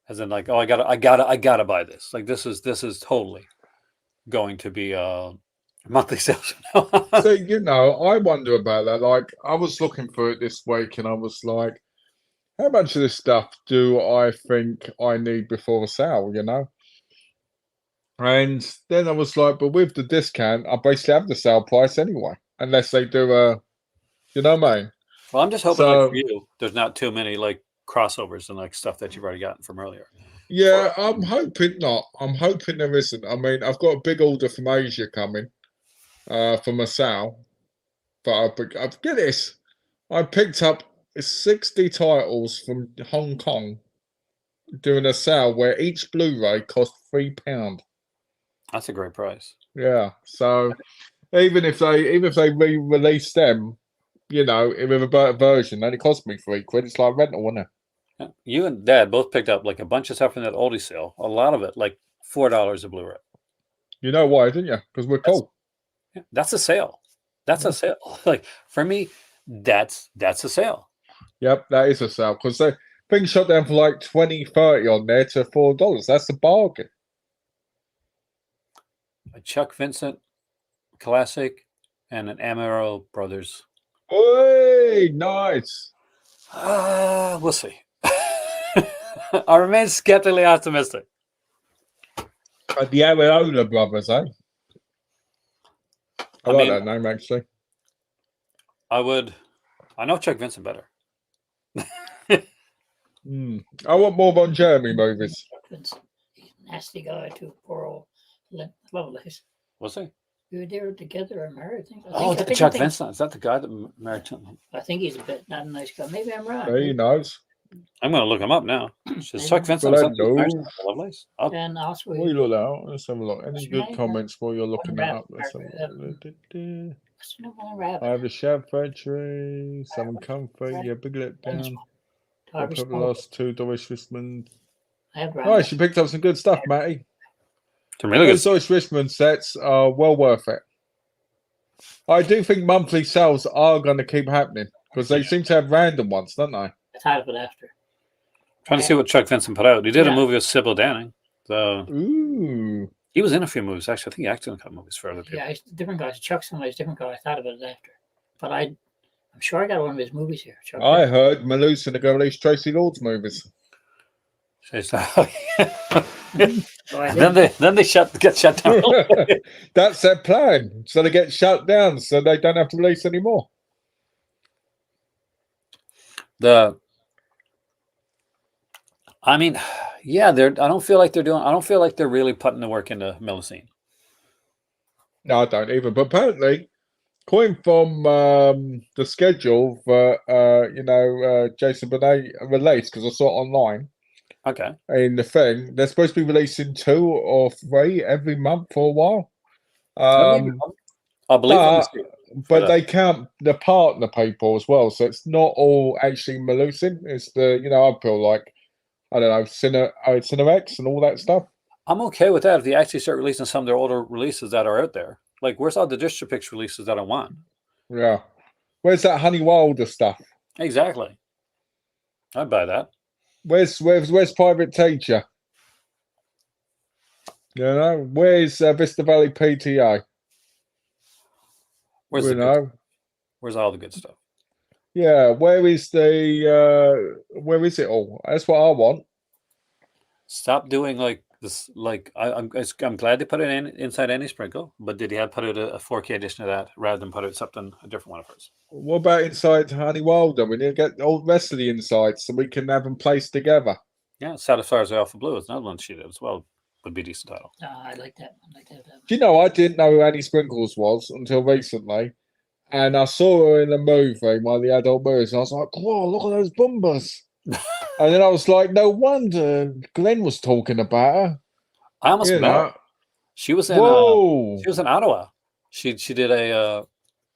As in, like, oh, I gotta buy this. Like, this is totally going to be a monthly sales. So, I wonder about that. Like, I was looking for it this week and I was like, how much of this stuff do I think I need before the sale, And then I was like, but with the discount, I basically have the sale price anyway, unless they do you know what I mean? Well, I'm just hoping, like, for you, there's not too many like crossovers and like stuff that you've already gotten from earlier. Yeah, I'm hoping not. I'm hoping there isn't. I mean, I've got a big order from Asia coming, from a sale. But get this, I picked up 60 titles from Hong Kong doing a sale where each Blu-ray cost £3. That's a great price. Yeah, so even if they re-release them, with a better version, then it cost me £3. It's like rental, isn't it? Yeah. You and Dad both picked up like a bunch of stuff from that oldie sale. A lot of it, like $4 a Blu-ray. You know why, didn't you? Because we're cool. That's a sale. That's a sale. Like, for me, that's a sale. Yep, that is a sale because things shot down for like 20, 30 on there to $4. That's a bargain. A Chuck Vincent classic and an Amaro Brothers. Hey, nice. We'll see. I remain skeptically optimistic. The Areola Brothers, eh? I like that name, actually. I know Chuck Vincent better. I want more Bon Jeremy movies. Vincent, he's a nasty guy too. Poor old Lovelace. Was he? We were there together or married. Chuck Vincent. Is that the guy that married him? I think he's a bit not a nice guy. Maybe I'm wrong. He knows. I'm going to look him up now. Is Chuck Vincent Lovelace? And also, what you look out? Let's have a look. Any good comments while you're looking that up? Let's have a look. I have a Shab Factory, Southern Comfort, Big Let Down. I put the last two Doris Richmond. Nice, you picked up some good stuff, Matty. Some really good. Those Doris Richmond sets are well worth it. I do think monthly sales are going to keep happening because they seem to have random ones, don't they? I thought of it after. Trying to see what Chuck Vincent put out. He did a movie with Sybil Danning. Ooh. He was in a few movies, actually. I think he acted in a couple movies for other people. Yeah, different guys. Chuck's somebody's different guy. I thought of it after. But I'm sure I got one of his movies here. Chuck I heard Maloose and the girl release Tracy Lord's movies. Then they get shut down. That's their plan. So they get shut down so they don't have to release anymore. I mean, yeah, I don't feel like they're really putting the work into Melusine. No, I don't either. But apparently, according from the schedule for Jason Bonet released, because I saw it online. Okay. In the thing, they're supposed to be releasing 2 or 3 every month for a while. I believe but they count the partner people as well, so it's not all actually Melusine. It's the I feel like I don't know Cinerex and all that stuff. I'm okay with that if they actually start releasing some of their older releases that are out there. Like, where's all the Distripix releases that I want? Yeah, where's that Honey Wilder stuff? Exactly, I'd buy that. Where's Private Teacher? Where's Vista Valley PTA? Where's all the good stuff? Yeah, where is it all? That's what I want. Stop doing like this. Like, I'm glad they put it inside Any Sprinkle, but did he have put out a 4K edition of that rather than put out a different one of hers? What about inside Honey Wilder? We need to get all the rest of the insides so we can have them placed together. Yeah, Satisfiers of Alpha Blue is another one she did as well. Would be a decent title. I like that one. Do you know I didn't know who Annie Sprinkles was until recently, and I saw her in a movie, one of the adult movies, and I was like, "Whoa, look at those bumbers!" And then I was like, no wonder Glenn was talking about her. I almost You met her. know, She was in whoa. she was in Ottawa. She did a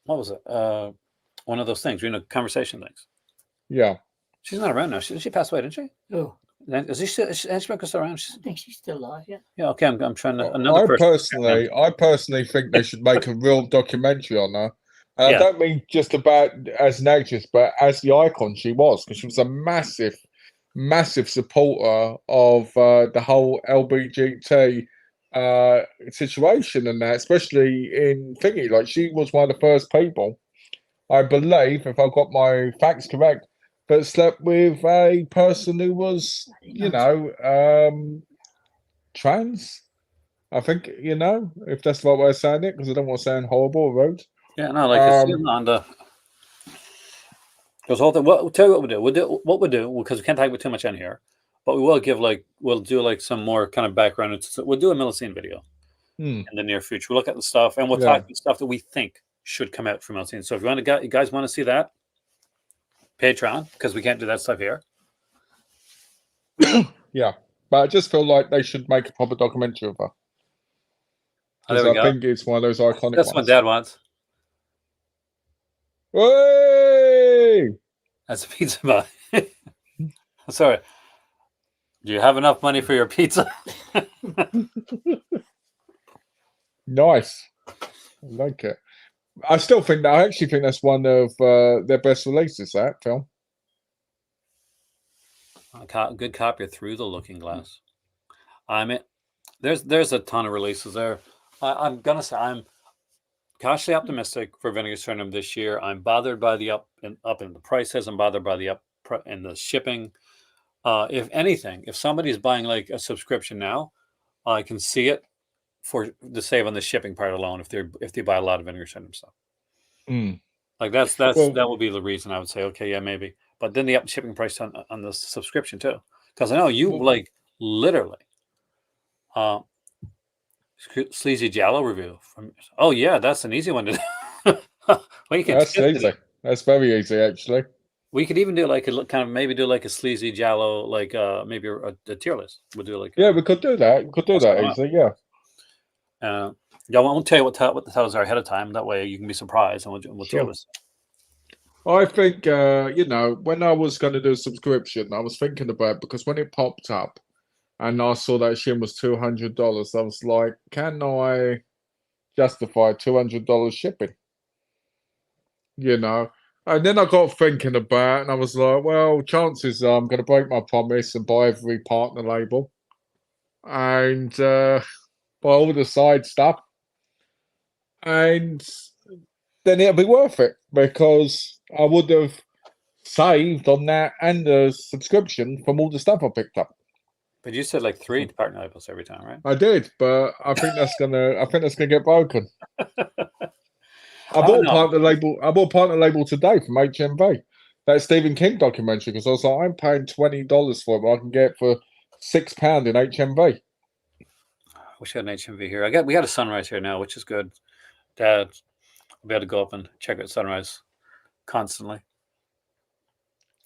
what was it? One of those things, conversation things. Yeah. She's not around now. She passed away, didn't she? Oh, Is she still around? I think she's still alive. Yeah. Yeah, okay. I'm trying to another I person. personally think they should make a real documentary on her. And Yeah. I don't mean just about as an actress, but as the icon she was, because she was a massive, massive supporter of the whole LBGT situation and that, especially in thingy. Like she was one of the first people, I believe, if I've got my facts correct, that slept with a person who was, trans. I think, if that's the right way of saying it, because I don't want to sound horrible or rude. Yeah, no, like it's on the. Because all the tell you what we'll do because we can't talk about too much on here, but we will we'll do some more kind of background. We'll do a Millicene video in the near future. We'll look at the stuff and we'll talk about stuff that we think should come out from Millicene. So if you guys want to see that, Patreon, because we can't do that stuff here. Yeah, but I just feel like they should make a proper documentary of her. Because I think it's one of those iconic That's ones. what Dad wants. Hey! That's a pizza buy. Sorry. Do you have enough money for your pizza? Nice. I like it. I actually think that's one of their best releases, that film. Good copy of Through the Looking Glass. I mean, there's a ton of releases there. I'm gonna say I'm cautiously optimistic for Vinegar Syndrome this year. I'm bothered by the up in the prices. I'm bothered by the up in the shipping. If anything, if somebody's buying like a subscription now, I can see it for the save on the shipping part alone. If they buy a lot of Vinegar Syndrome stuff, like that would be the reason I would say okay, yeah, maybe. But then the up shipping price on the subscription too, because I know you literally. Sleazy Jallow review from. Oh yeah, that's an easy one to do. That's easy. That's very easy, actually. We could even do maybe do like a Sleazy Jallow, like maybe a tier list. We'll do like we could do that. We could do that easily. Yeah. I won't tell you what the titles are ahead of time. That way you can be surprised, and we'll tier list. I think when I was going to do a subscription, I was thinking about because when it popped up. And I saw that shim was $200. I was like, can I justify $200 shipping? And then I got thinking about it, and I was like, well, chances are I'm going to break my promise and buy every partner label and buy all the side stuff. And then it'll be worth it because I would have saved on that and the subscription from all the stuff I picked up. But you said like 3 partner labels every time, right? I did, but I think that's gonna get broken. I bought partner label today from HMV. That Stephen King documentary because I was like, I'm paying $20 for it, but I can get it for £6 in HMV. I wish I had an HMV here. We got a Sunrise here now, which is good. Dad, I'll be able to go up and check out Sunrise constantly.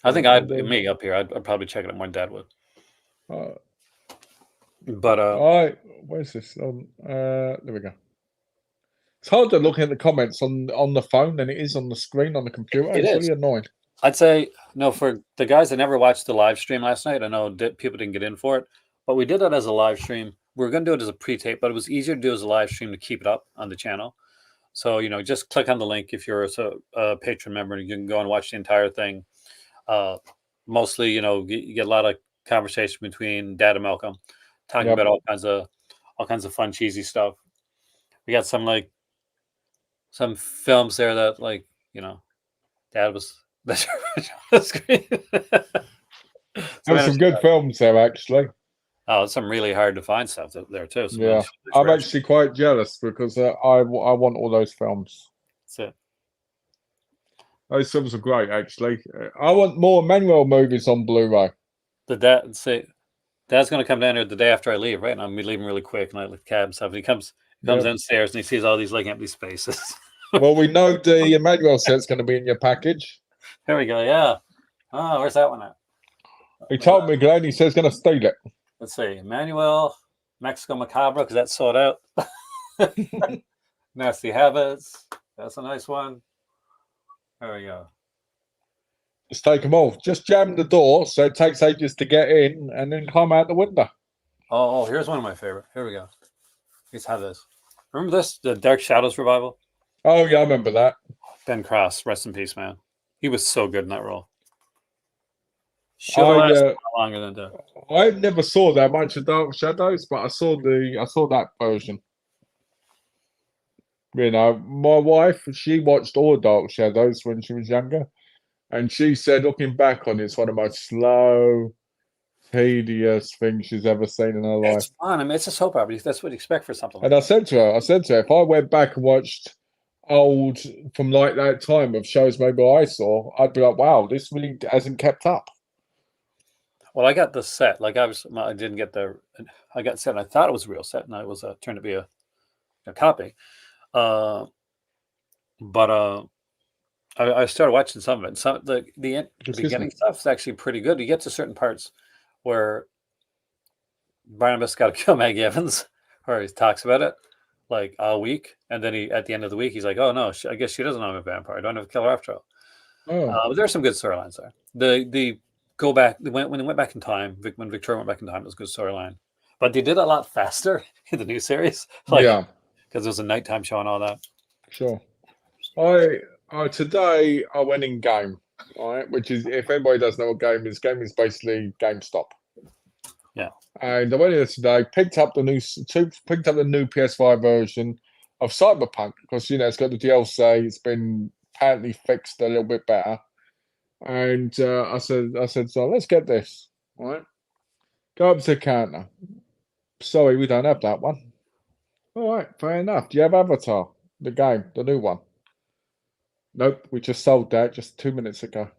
I think me up here, I'd probably check it out more than Dad would. But where's this? There we go. It's harder looking at the comments on the phone than it is on the screen on the computer. It's really annoying. I'd say no for the guys that never watched the live stream last night. I know people didn't get in for it, but we did that as a live stream. We were going to do it as a pre-tape, but it was easier to do as a live stream to keep it up on the channel. So just click on the link if you're a patron member, and you can go and watch the entire thing. Mostly, you get a lot of conversation between Dad and Malcolm, talking about all kinds of fun, cheesy stuff. We got some films there that Dad was on the screen. There's some good films there, actually. Oh, some really hard to find stuff there too. Yeah, I'm actually quite jealous because I want all those films. That's it. Those films are great, actually. I want more Manuel movies on Blu-ray. Dad's going to come down here the day after I leave, right? And I'm leaving really quick, and I like cab and stuff. And he comes downstairs and he sees all these empty spaces. Well, we know the Emmanuel set's going to be in your package. There we go. Yeah. Oh, where's that one at? He told me, Glenn. He says he's going to steal it. Let's see, Emmanuel, Mexico Macabre, because that's sold out. Nasty Habits. That's a nice one. There we go. Just take them off. Just jam the door so it takes ages to get in and then climb out the window. Oh, here's one of my favorite. Here we go. Let's have this. Remember this? The Dark Shadows revival? Oh, yeah, I remember that. Ben Cross, rest in peace, man. He was so good in that role. Should have lasted longer than that. I never saw that much of Dark Shadows, but I saw that version. You know, my wife, she watched all Dark Shadows when she was younger, and she said, looking back on it, it's one of the most slow, tedious things she's ever seen in her life. It's fun. I mean, it's a soap opera. That's what you expect for something. And I said to her, if I went back and watched old from like that time of shows maybe I saw, I'd be like, wow, this really hasn't kept up. Well, I got the set. Like I didn't get I got set and I thought it was a real set and it was turned to be a copy. But I started watching some of it. Some the beginning stuff is actually pretty good. You get to certain parts where Barnabas got to kill Maggie Evans, or he talks about it like all week, and then at the end of the week he's like, "Oh no, I guess she doesn't know I'm a vampire. I don't have to kill her after all." But there's some good storylines there. The go back when they went back in time. When Victoria went back in time, it was a good storyline. But they did a lot faster in the new series, because it was a nighttime show and all that. Sure. Today I went in game, right? Which is, if anybody doesn't know what game is basically GameStop. Yeah. And I went in there today, picked up the new PS5 version of Cyberpunk because it's got the DLC. It's been apparently fixed a little bit better. And I said, so let's get this. All right. Go up to the counter. Sorry, we don't have that one. All right, fair enough. Do you have Avatar, the game, the new one? Nope, we just sold that just 2 minutes ago.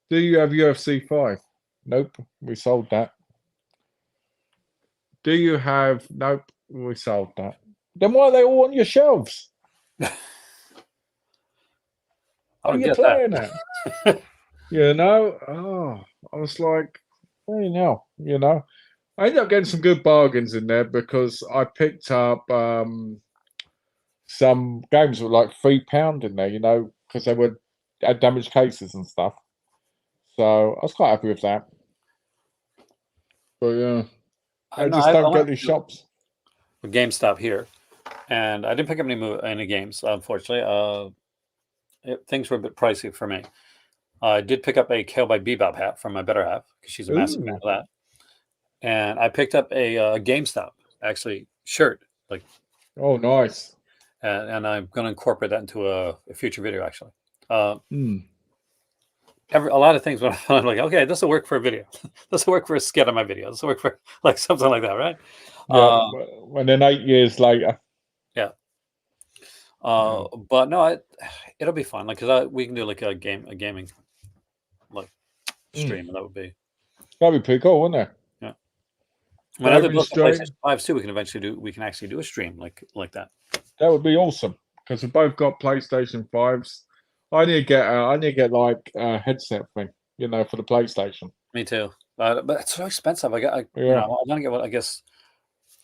Do you have UFC 5? Nope, we sold that. Do you have... Nope, we sold that. Then why are they all on your shelves? I don't get playing that. I was like, hey, now, I ended up getting some good bargains in there because I picked up some games with like £3 in there, because they had damaged cases and stuff. So I was quite happy with that. But yeah, I don't get these shops. With GameStop here, and I didn't pick up any games, unfortunately. Things were a bit pricey for me. I did pick up a Cowboy Bebop hat from my better half because she's a massive fan of that. And I picked up a GameStop actually shirt, like. Oh, nice. And I'm going to incorporate that into a future video actually. A lot of things when I'm like, okay, this will work for a video. This will work for a skit on my video. This will work for like something like that, right? Yeah. And then 8 years later. Yeah. But no, it'll be fun. Like, cause we can do like a gaming like stream, and that'd be pretty cool, wouldn't it? Yeah. When other PlayStation 5 too, we can actually do a stream like that. That would be awesome because we've both got PlayStation 5s. I need to get like a headset thing, for the PlayStation. Me too. But it's so expensive. I want to get what I guess.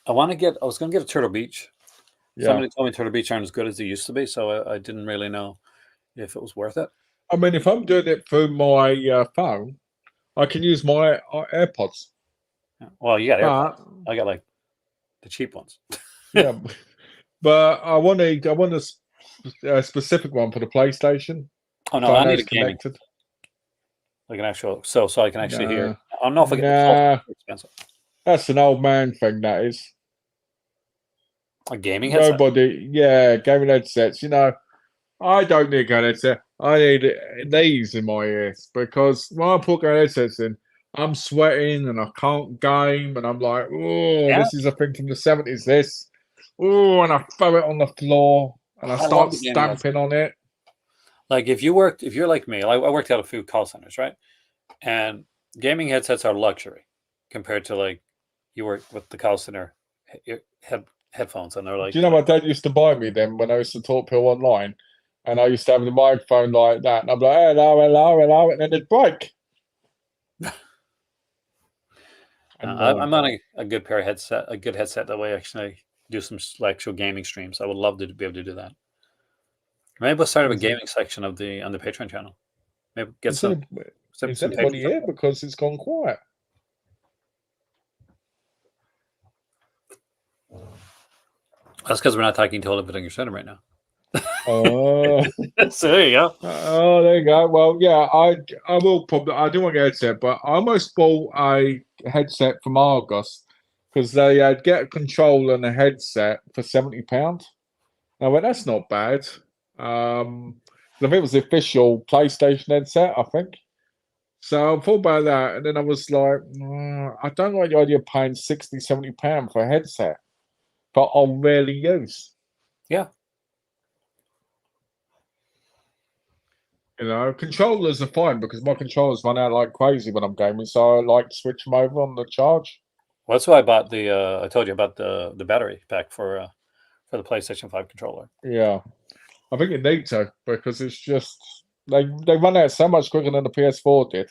I was going to get a Turtle Beach. Yeah. Somebody told me Turtle Beach aren't as good as they used to be, so I didn't really know if it was worth it. I mean, if I'm doing it through my phone, I can use my AirPods. Well, you got AirPods. I got like the cheap ones. Yeah, but I want a specific one for the PlayStation. Oh no, I need a gaming. Like an actual, so I can actually hear. I don't know if I get the expensive. That's an old man thing. That is. A gaming headset? Gaming headsets. I don't need a headset. I need these in my ears because when I put headsets in, I'm sweating and I can't game, and I'm like, this is a thing from the 70s. This, and I throw it on the floor and I start stamping on it. Like if you're like me, I worked at a few call centers, right? And gaming headsets are luxury compared to like you work with the call center headphones, and they're like. Do you know my dad used to buy me them when I used to talk to online, and I used to have the microphone like that, and I'm like, hello, and then it'd break. I'm on a good pair of headset, a good headset. That way, I actually do some actual gaming streams. I would love to be able to do that. Maybe we'll start a gaming section of on the Patreon channel. Maybe get Is some anybody here? Because it's gone quiet. That's because we're not talking to Olivia your center right now. Oh, so there you go. Oh, there you go. Well, yeah, I will probably. I do want to get a headset, but I almost bought a headset from Argos because they get a controller and a headset for £70. I went, that's not bad. I think it was the official PlayStation headset, I think. So I thought about that, and then I was like, I don't like the idea of paying £60, £70 for a headset, but I'll rarely use. Yeah. You know, controllers are fine because my controllers run out like crazy when I'm gaming, so I like to switch them over on the charge. Well, that's why I bought the. I told you about the battery pack for the PlayStation 5 controller. Yeah, I think you need to because it's just they run out so much quicker than the PS4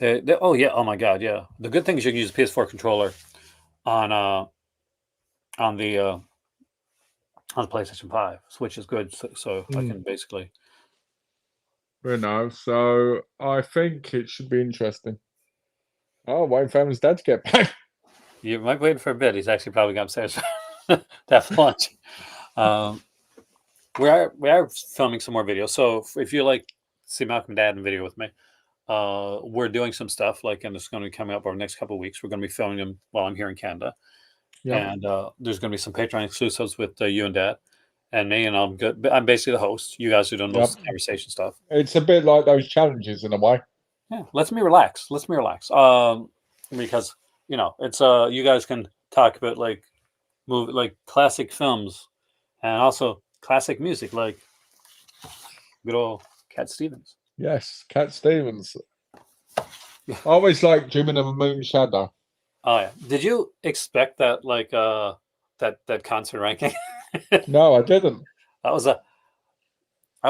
did. Oh yeah! Oh my God! Yeah. The good thing is you can use the PS4 controller on the PlayStation 5, which is good. So I can basically. You know, so I think it should be interesting. Oh, waiting for his dad to get back. You might wait for a bit. He's actually probably gone upstairs to have lunch. We are filming some more videos. So if you like see Malcolm and Dad in video with me, we're doing some stuff and it's going to be coming up over the next couple of weeks. We're going to be filming them while I'm here in Canada, and there's going to be some Patreon exclusives with you and Dad and me, and I'm basically the host. You guys are doing most conversation stuff. It's a bit like those challenges in a way. Yeah, let me relax. Because it's you guys can talk about like classic films and also classic music like good old Cat Stevens. Yes, Cat Stevens. I always like Dreaming of a Moon Shadow. Oh yeah. Did you expect that that concert ranking? No, I didn't. I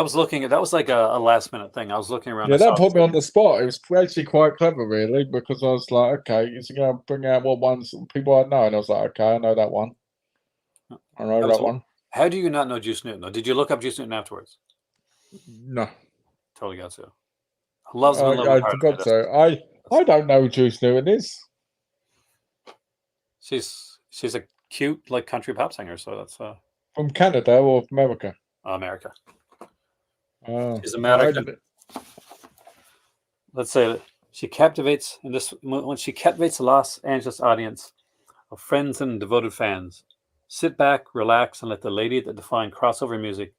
was looking at that was like a last minute thing. I was looking around. Yeah, that put me on the spot. It was actually quite clever, really, because I was like, okay, is he going to bring out what ones people I know? And I was like, okay, I know that one. I know that one. How do you not know Juice Newton? Did you look up Juice Newton afterwards? No. Totally got to. I forgot to. I don't know who Juice Newton is. She's a cute country pop singer, so that's from Canada or America? America. Oh, she's American. Let's say that she captivates when she captivates the Los Angeles audience of friends and devoted fans. Sit back, relax, and let the lady that defined crossover music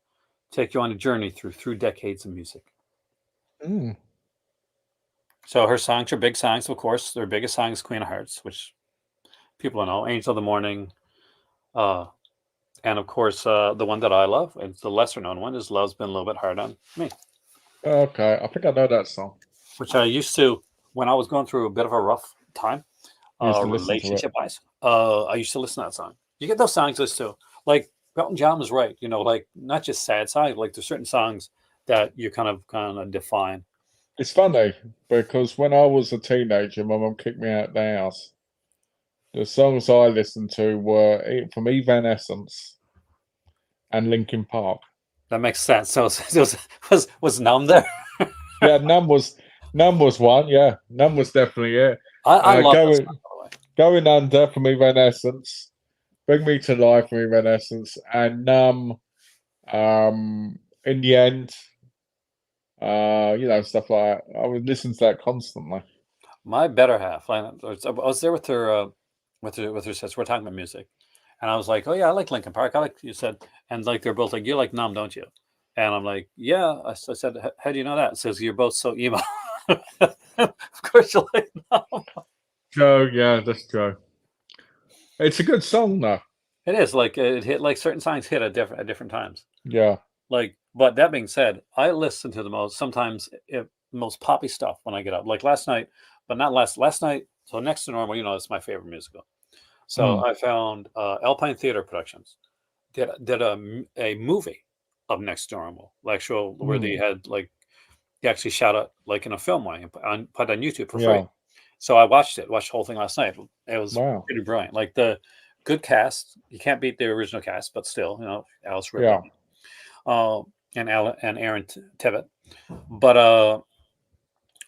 take you on a journey through decades of music. So her songs are big songs, of course. Their biggest song is Queen of Hearts, which people know, Angel of the Morning. And of course, the one that I love, and the lesser known one, is Love's Been a Little Bit Hard on Me. Okay, I think I know that song. Which I used to, when I was going through a bit of a rough time, relationship-wise, I used to listen to that song. You get those songs listened to. Like, Elton John was right, not just sad songs, like there's certain songs that you kind of define. It's funny, because when I was a teenager, my mum kicked me out of the house. The songs I listened to were from Evanescence and Linkin Park. That makes sense. So was Numb there? Yeah, Numb was one. Yeah, Numb was definitely it. I love that song, by the way. Going Under from Evanescence, Bring Me to Life from Evanescence, and Numb. In the end, stuff like that. I would listen to that constantly. My better half, I was there with her sister. We're talking about music, and I was like, "Oh yeah, I like Linkin Park. I like," you said, and they're both like, "You like Numb, don't you?" And I'm like, "Yeah." I said, "How do you know that?" It says, "You're both so emo." Of course, you like Numb. Oh yeah, that's true. It's a good song though. It is it hit certain songs hit at different times. Yeah. But that being said, I listen to the most poppy stuff when I get up. Like last night, but not last night. So Next to Normal, it's my favorite musical. So I found Alpine Theater Productions did a movie of Next to Normal, where they had he actually shot it like in a film way and put on YouTube for free. Yeah. So I watched the whole thing last night. It was Wow. pretty brilliant. Like the good cast, you can't beat the original cast, but still, Alice Yeah. Ripley, and Aaron Tibbett, but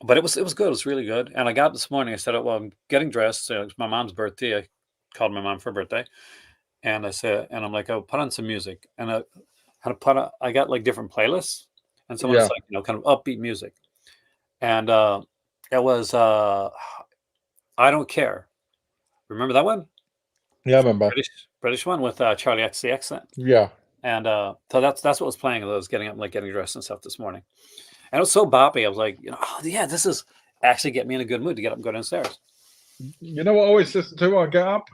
it was good. It was really good. And I got this morning. I said, "Well, I'm getting dressed. It's my mom's birthday. I called my mom for her birthday, and I said, and I'm like, oh, put on some music, and I got like different playlists, and someone was like, kind of upbeat music, and it was I Don't Care. Remember that one? Yeah, I remember. British one with Charlie XCX then. Yeah. And so that's what was playing as I was getting up, like getting dressed and stuff this morning. And it was so boppy. I was like, oh yeah, this is actually get me in a good mood to get up and go downstairs. You know what I always listen to when I get up?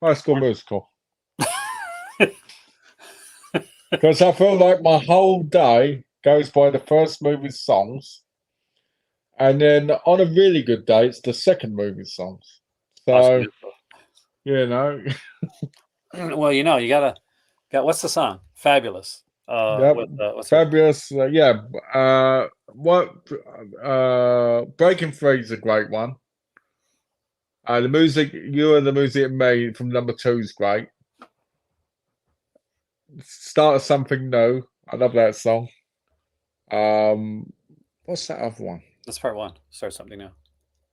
High School Musical. Because I feel like my whole day goes by the first movie's songs. And then on a really good day, it's the second movie's songs. So, Well, you got what's the song? Fabulous. Fabulous. Breaking Free is a great one. The music, You and the Music made from number 2 is great. Start of Something New. I love that song. What's that other one? That's part 1. Start Something New.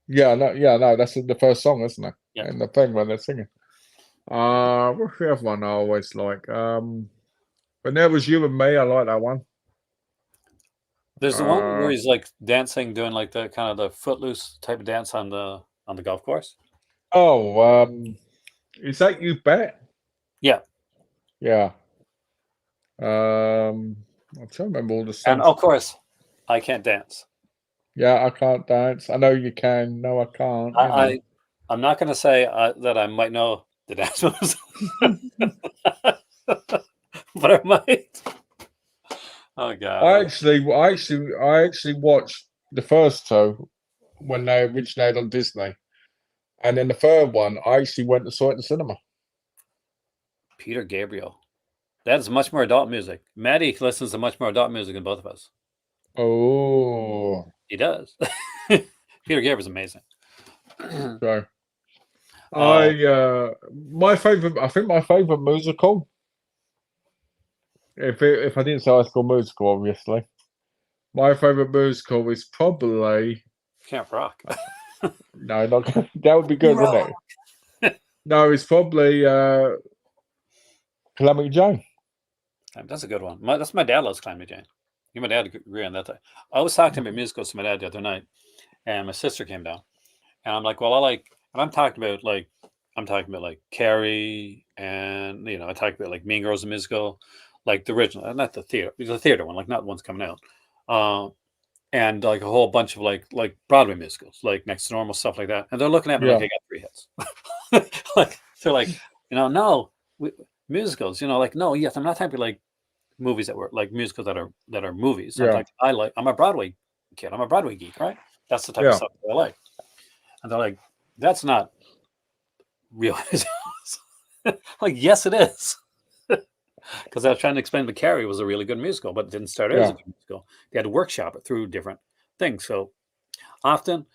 No, that's the first song, isn't it? Yeah. And the thing when they're singing. What's the other one I always like? When There Was You and Me, I like that one. There's the one where he's like dancing, doing like the kind of the footloose type of dance on the golf course. Oh, is that You Bet? Yeah. Yeah. I'm trying to remember all the songs. And of course, I Can't Dance. Yeah, I Can't Dance. I Know You Can. No, I can't. I'm not going to say that I might know the dance moves, but I might. Oh god! I actually watched the first 2 when they originated on Disney, and then the third one I actually went and saw it in the cinema. Peter Gabriel. That is much more adult music. Maddie listens to much more adult music than both of us. Oh, he does. Peter Gabriel's amazing. So, my favorite musical. If I didn't say High School Musical, obviously, my favorite musical is probably Camp Rock. No, not that would be good, wouldn't it? No, it's probably Calamity Jane. That's a good one. My dad loves Calamity Jane. You and my dad agree on that. I was talking about musicals to my dad the other night, and my sister came down, and I'm like, well, and I'm talking about like Carrie, and I talk about like Mean Girls the musical, like the original, not the theater one, like not the ones coming out, and like a whole bunch of like Broadway musicals, like Next to Normal, stuff like that, and they're looking at me like I got 3 hits. Like they're like, no, musicals, like no, yes, I'm not talking about like movies that were like musicals that are movies. I'm a Broadway kid. I'm a Broadway geek, right? That's the type of stuff that I like. And they're like, that's not real. Like, yes, it is. Because I was trying to explain that Carrie was a really good musical, but it didn't start out as a good musical. They had to workshop it through different things. So often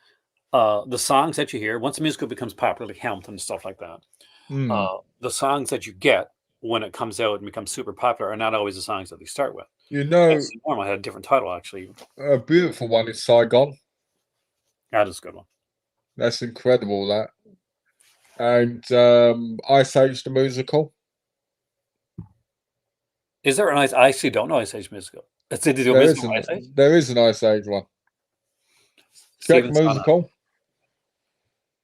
the songs that you hear, once a musical becomes popular, like Hamilton and stuff like that, the songs that you get when it comes out and becomes super popular are not always the songs that they start with. Normal had a different title, actually. A beautiful one is Saigon. That is a good one. That's incredible, that. And Ice Age the musical. Is there an Ice? I actually don't know Ice Age musical. There is an Ice Age one. Shrek musical.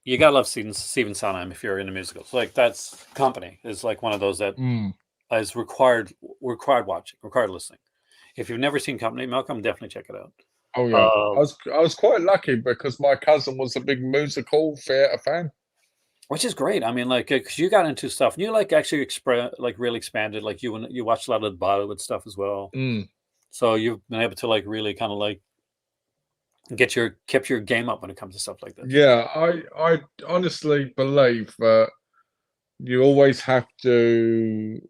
You gotta love Stephen Sondheim if you're into musicals. Like that's Company is like one of those that is required watching, required listening. If you've never seen Company, Malcolm, definitely check it out. Oh yeah, I was quite lucky because my cousin was a big musical theater fan. Which is great. I mean, like, because you got into stuff, and you like actually really expanded. Like you watched a lot of the Bollywood stuff as well. So you've been able to like really kind of like kept your game up when it comes to stuff like this. Yeah, I honestly believe that you always have to,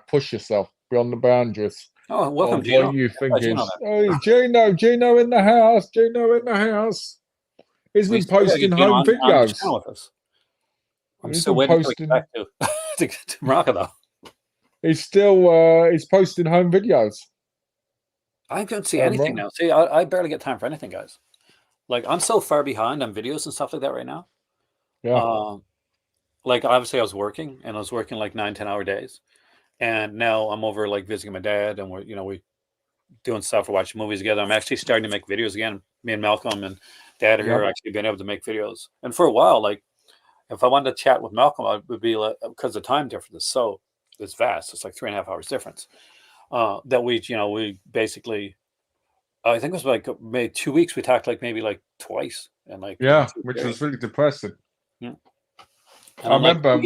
push yourself beyond the boundaries. Oh, welcome, of Gino. what you think Gino is. there. Hey, Gino in the house. Gino in the house. He's We been still gotta posting get Gino home on the videos. channel with us. I'm He's still been waiting until we get posting. back to Morocco, though. He's posting home videos. I couldn't see anything Right. now. See, I barely get time for anything, guys. Like, I'm so far behind on videos and stuff like that right now. Yeah. Like, obviously, I was working, and I was working like 9, 10 hour days. And now I'm over like visiting my dad, and we doing stuff. We're watching movies together. I'm actually starting to make videos again. Me and Malcolm and Dad are here Yep. actually being able to make videos. And for a while, like if I wanted to chat with Malcolm, I would be like, because the time difference is so it's vast. It's like 3.5 hours difference. That we basically, I think it was like maybe 2 weeks. We talked like maybe like twice, and like Yeah, which was really depressing. Yeah. I remember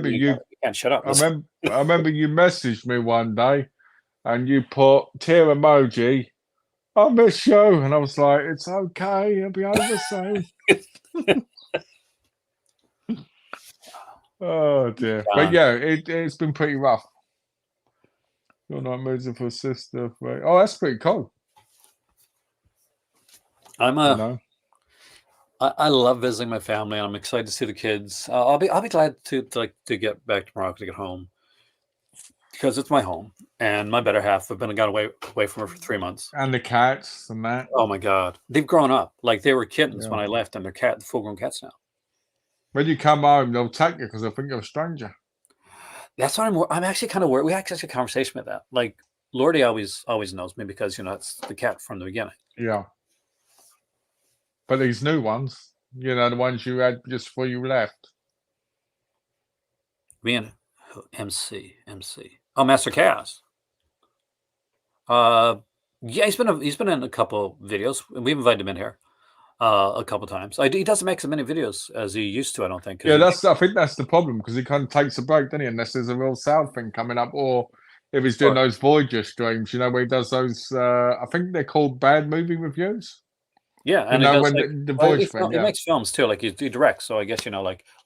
you can't shut up. I remember you messaged me one day and you put tear emoji. I miss you, and I was like, "It's okay, it'll be over soon." Oh dear, but yeah, it's been pretty rough. You're not moving for a sister, right? Oh, that's pretty cool. I love visiting my family, and I'm excited to see the kids. I'll be glad to get back to Morocco, to get home, because it's my home and my better half. I've been got away from her for 3 months. And the cats and that. Oh my God, they've grown up. Like they were kittens when I left, and they're full-grown cats now. When you come home, they'll take you because they think you're a stranger. That's what I'm actually kind of worried. We actually had a conversation with that. Like Lordy always knows me because it's the cat from the beginning. Yeah. But these new ones, the ones you had just before you left. Me and MC. Oh, Master Chaos. Yeah, he's been in a couple videos, and we've invited him in here a couple times. He doesn't make as many videos as he used to, I don't think. Yeah, I think that's the problem, because he kind of takes a break, doesn't he? Unless there's a real South thing coming up, or if he's doing those Voyager streams, where he does those. I think they're called bad movie reviews. Yeah, and he does the Voyager thing. He makes films too, like he directs. So I guess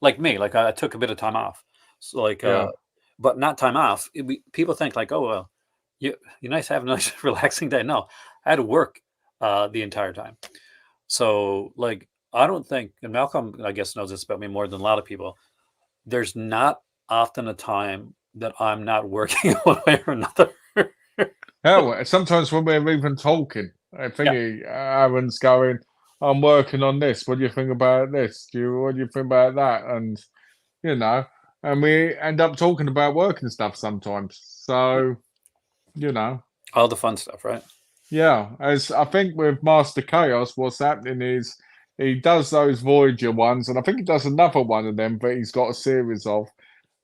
like me, like I took a bit of time off, so but not time off. People think like, oh well, you're nice to have a nice relaxing day. No, I had to work the entire time. So like I don't think, and Malcolm I guess knows this about me more than a lot of people. There's not often a time that I'm not working one way or another. Hell, sometimes when we're even talking, I think Aaron's going, "I'm working on this. What do you think about this? What do you think about that?" And and we end up talking about work and stuff sometimes. So, all the fun stuff, right? Yeah, as I think with Master Chaos, what's happening is he does those Voyager ones, and I think he does another one of them, but he's got a series of,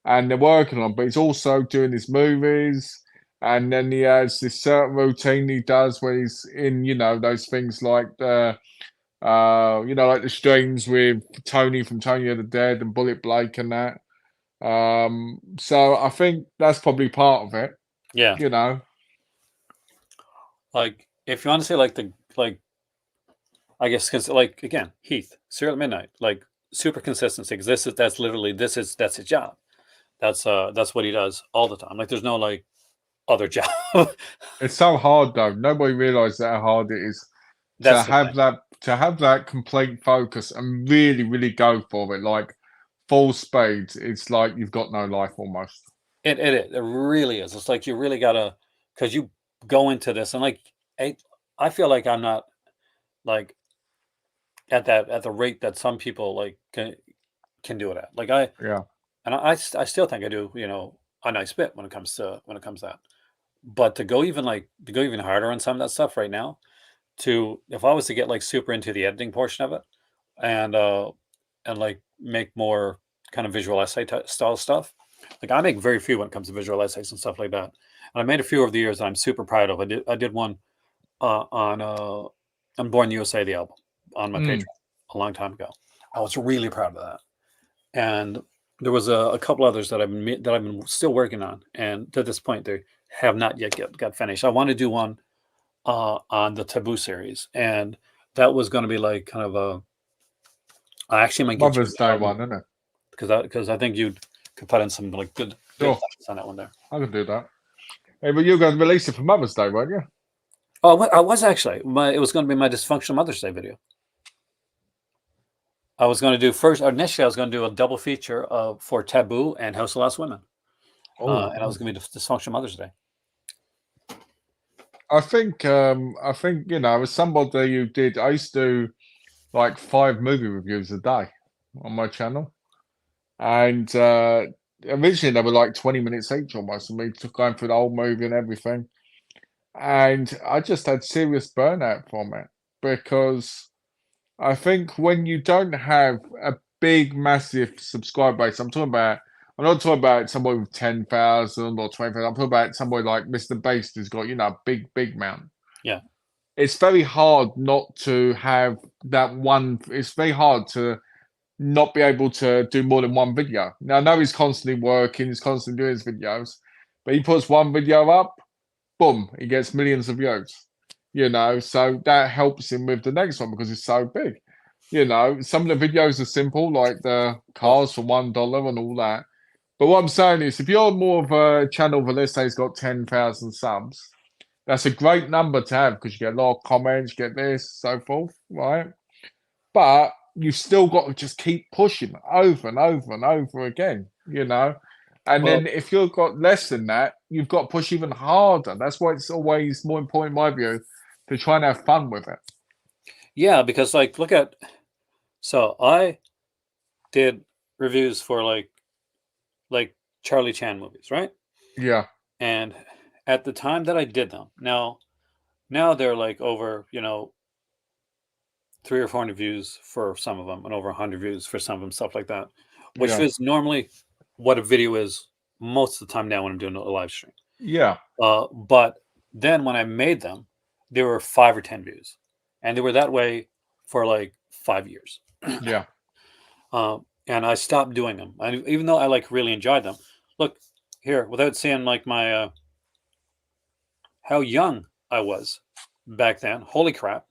and they're working on. But he's also doing his movies, and then he has this certain routine he does where he's in, those things like the, like the streams with Tony from Tony of the Dead and Bullet Blake and that. So I think that's probably part of it. Yeah. Like if you want to say I guess because like again Heath Serial at Midnight, like super consistency, because that's his job. That's what he does all the time. Like there's no like other job. It's so hard though. Nobody realizes how hard it is to have that complete focus and really, really go for it. Like full spades. It's like you've got no life almost. It really is. It's like you really gotta, because you go into this and like I feel like I'm not like at the rate that some people like can do it at. Like I still think I do a nice bit when it comes to that. But to go even harder on some of that stuff right now, if I was to get like super into the editing portion of it and like make more kind of visual essay style stuff. Like I make very few when it comes to visual essays and stuff like that. And I made a few over the years that I'm super proud of. I did one on Born USA, the album, on my Patreon a long time ago. I was really proud of that. And there was a couple others that I've been still working on, and to this point they have not yet got finished. I want to do one on the Taboo series, and that was going to be like kind of a. I actually might get Mother's Day one, isn't it? Because I think you could put in some like good stuff on that one there. I can do that. Hey, but you're going to release it for Mother's Day, weren't you? Oh, I was actually. It was going to be my dysfunctional Mother's Day video. I was going to do initially, I was going to do a double feature for Taboo and House of Lost Women. And I was going to be dysfunctional Mother's Day. I think as somebody who did, I used to do like 5 movie reviews a day on my channel, and originally they were like 20 minutes each almost, and me going through the whole movie and everything, and I just had serious burnout from it because I think when you don't have a big, massive subscriber base, I'm not talking about somebody with 10,000 or 20,000. I'm talking about somebody like Mr. Beast who's got, a big mount. Yeah. It's very hard not to have that one. It's very hard to not be able to do more than one video. Now, I know he's constantly working, he's constantly doing his videos, but he puts one video up, boom, he gets millions of views. So that helps him with the next one because it's so big. Some of the videos are simple, like the cars for $1 and all that. But what I'm saying is, if you're more of a channel that, let's say, has got 10,000 subs, that's a great number to have because you get a lot of comments, you get this, so forth, right? But you've still got to just keep pushing over and over and over again, And then if you've got less than that, you've got to push even harder. That's why it's always more important, in my view, to try and have fun with it. Yeah, because so I did reviews for like Charlie Chan movies, right? Yeah. And at the time that I did them, now they're like over, 300 or 400 views for some of them and over 100 views for some of them, stuff like that, which is normally what a video is most of the time now when I'm doing a live stream. Yeah. But then when I made them, they were 5 or 10 views, and they were that way for like 5 years. Yeah. And I stopped doing them, even though I really enjoyed them. Look here, without saying like my how young I was back then. Holy crap!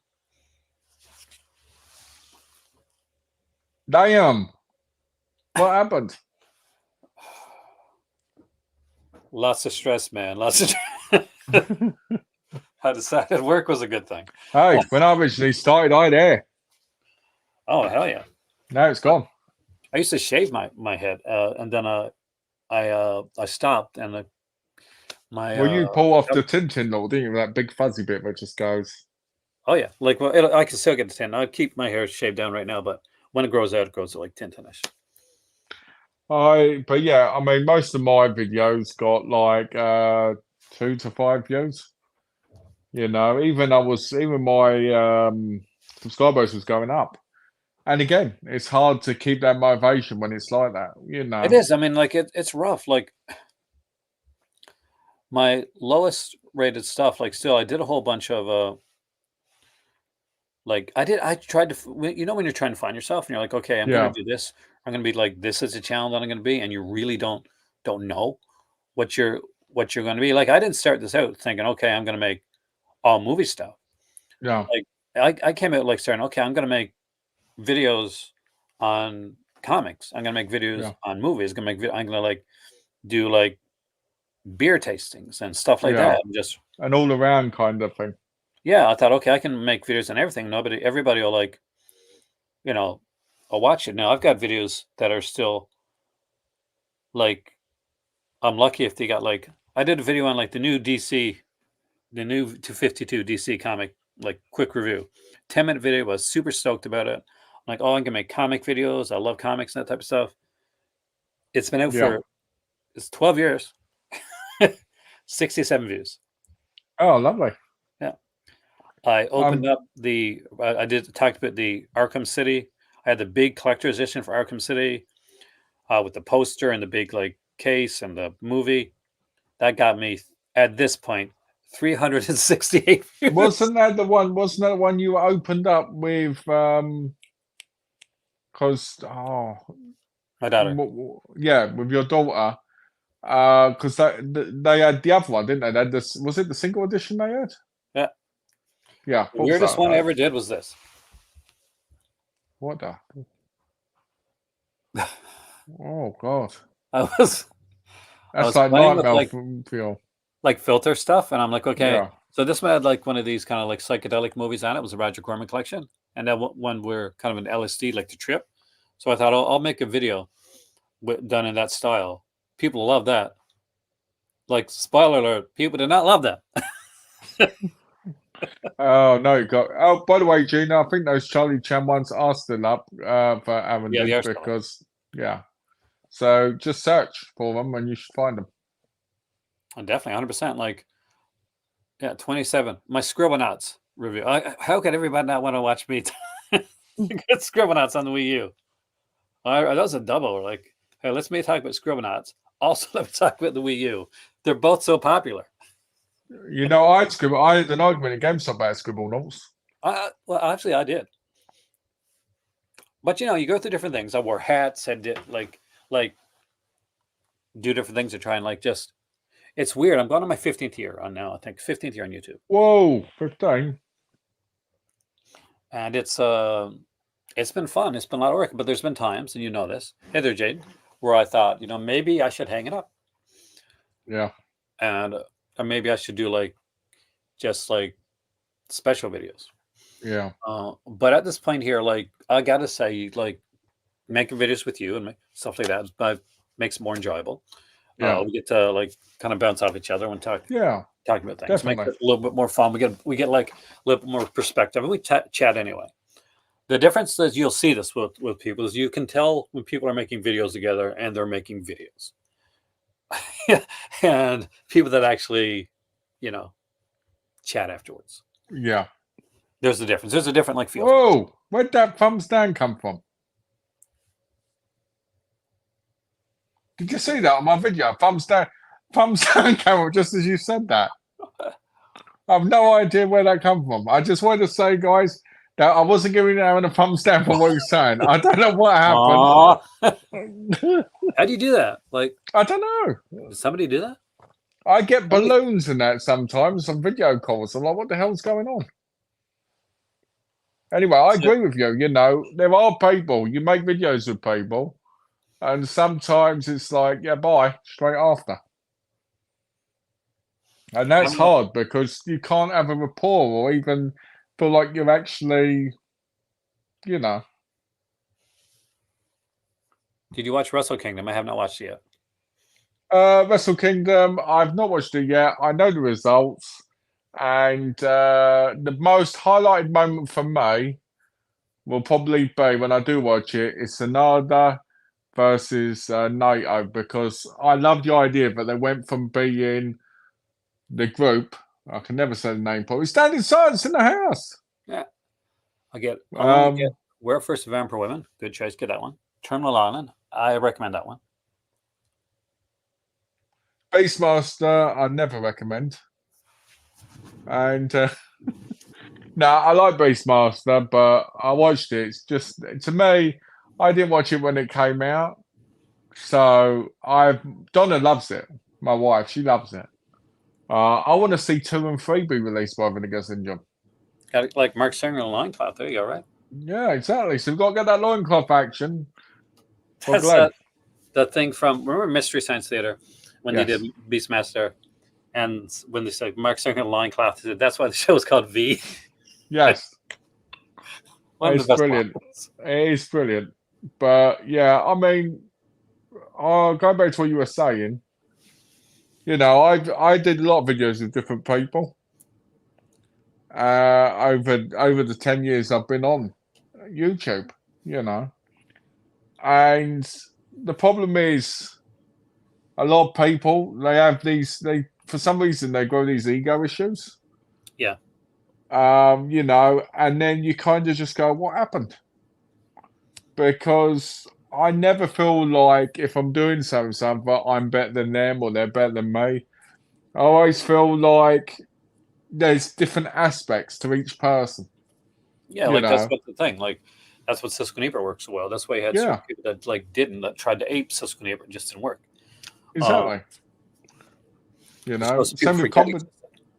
Damn. What happened? Lots of stress, man. Lots of. I decided work was a good thing. Hey, when I originally started, I had hair. Oh hell yeah! Now it's gone. I used to shave my head, and then I stopped, and Well, you pull off the Tintin law, didn't you? That big fuzzy bit that just goes. Oh yeah, I can still get the tin. I keep my hair shaved down right now, but when it grows out, it grows to like Tintinish. But yeah, I mean, most of my videos got like 2 to 5 views. Even my subscriber base was going up. And again, it's hard to keep that motivation when it's like that. It is. I mean, it's rough. Like my lowest rated stuff. Like still, I did a whole bunch of I tried to, when you're trying to find yourself and you're like, okay, I'm going to do this. I'm going to be like, this is a channel that I'm going to be. And you really don't know what you're going to be. Like, I didn't start this out thinking, okay, I'm going to make all movie stuff. Yeah. Like I came out like starting, okay, I'm going to make videos on comics. I'm going to make videos on movies. I'm going to like do like beer tastings and stuff like that. And just an all around kind of thing. Yeah, I thought, okay, I can make videos on everything. Everybody will like, I'll watch it. Now I've got videos that are still like, I'm lucky if they got like, I did a video on like the new 252 DC comic, like quick review, 10-minute video. I was super stoked about it. I'm like, oh, I can make comic videos. I love comics and that type of stuff. It's been out for, it's 12 years, 67 views. Oh, lovely. Yeah. I opened up talked about the Arkham City. I had the big collector's edition for Arkham City with the poster and the big like case and the movie. That got me at this point 368 views. Wasn't that the one you opened up with because my daughter. Yeah, with your daughter. Because they had the other one, didn't they? They had this, was it the single edition they had? Yeah. Yeah. The weirdest one I ever did was this. What the? Oh God. That's like nightmare feel. like filter stuff, and I'm like, okay. Yeah. So this one had like one of these kind of like psychedelic movies on it. It was a Roger Corman collection, and that one were kind of an LSD, like the trip. So I thought I'll make a video done in that style. People love that. Like, spoiler alert, people did not love that. Oh no, you got. Oh, by the way, Gina, I think those Charlie Chan ones are still up for Aaron Yeah, they Dick are still up. because yeah. So just search for them and you should find them. Definitely, 100%. Like, yeah, 27. My Scribblenauts review. How could everybody not want to watch me get Scribblenauts on the Wii U? That was a double. Like, hey, let's talk about Scribblenauts. Also, let me talk about the Wii U. They're both so popular. You know, I had an argument at GameStop about Scribblenauts. Well, actually, I did. But you go through different things. I wore hats. I did like do different things to try and like just. It's weird. I'm going on my 15th year on now. I think 15th year on YouTube. Whoa, 15. And it's been fun. It's been a lot of work, but there's been times, and you know this, hey there, Jade, where I thought, maybe I should hang it up. Yeah. And or maybe I should do like just like special videos. Yeah. But at this point here, like I gotta say, like making videos with you and stuff like that makes it more enjoyable. Yeah. We get to like kind of bounce off each other and talk. Yeah. Talking about things. Definitely. Makes it a little bit more fun. We get like a little bit more perspective, and we chat anyway. The difference is you'll see this with people is you can tell when people are making videos together and they're making videos. And people that actually, chat afterwards. Yeah. There's a difference. There's a different like feel. Whoa, where'd that thumbs down come from? Did you see that on my video? Thumbs down camera, just as you said that. I have no idea where that come from. I just wanted to say, guys, that I wasn't giving Aaron a thumbs down for what he's saying. I don't know what happened. How do you do that? Like, I don't know. Did somebody do that? I get balloons and that sometimes on video calls. I'm like, what the hell's going on? Anyway, I agree with you. There are people. You make videos with people. And sometimes it's like, yeah, bye, straight after. And that's hard because you can't have a rapport or even feel like you're actually, Did you watch Wrestle Kingdom? I have not watched it yet. Wrestle Kingdom, I've not watched it yet. I know the results. And the most highlighted moment for me will probably be when I do watch it, it's Sonada versus Naito, because I love the idea that they went from being the group. I can never say the name properly. Standing silence in the house. Yeah. I get Where First Vampire Women. Good choice. Get that one. Terminal Island. I recommend that one. Beastmaster, I never recommend. And no, I like Beastmaster, but I watched it. It's just, to me, I didn't watch it when it came out. So Donna loves it. My wife, she loves it. I want to see 2 and 3 be released by Vinegar Syndrome. Got it, like Mark Singer and Loincloth. There you go, right? Yeah, exactly. So we've got to get that loincloth action. That's that thing from, remember Mystery Science Theater when Yes. they did Beastmaster, and when they said Mark Singer and Loincloth, they said that's why the show is called V. Yes. One of the best brilliant. ones. It is brilliant. But yeah, I mean, going back to what you were saying, I did a lot of videos with different people over the 10 years I've been on YouTube, and the problem is a lot of people, for some reason they grow these ego issues. Yeah. And then you kind of just go, what happened? Because I never feel like if I'm doing something, I'm better than them or they're better than me. I always feel like there's different aspects to each person. Yeah, like that's what the thing. Like that's what Cisco Neighbor works so well. That's why you had certain people that that tried to ape Cisco Neighbor and just didn't work. Exactly.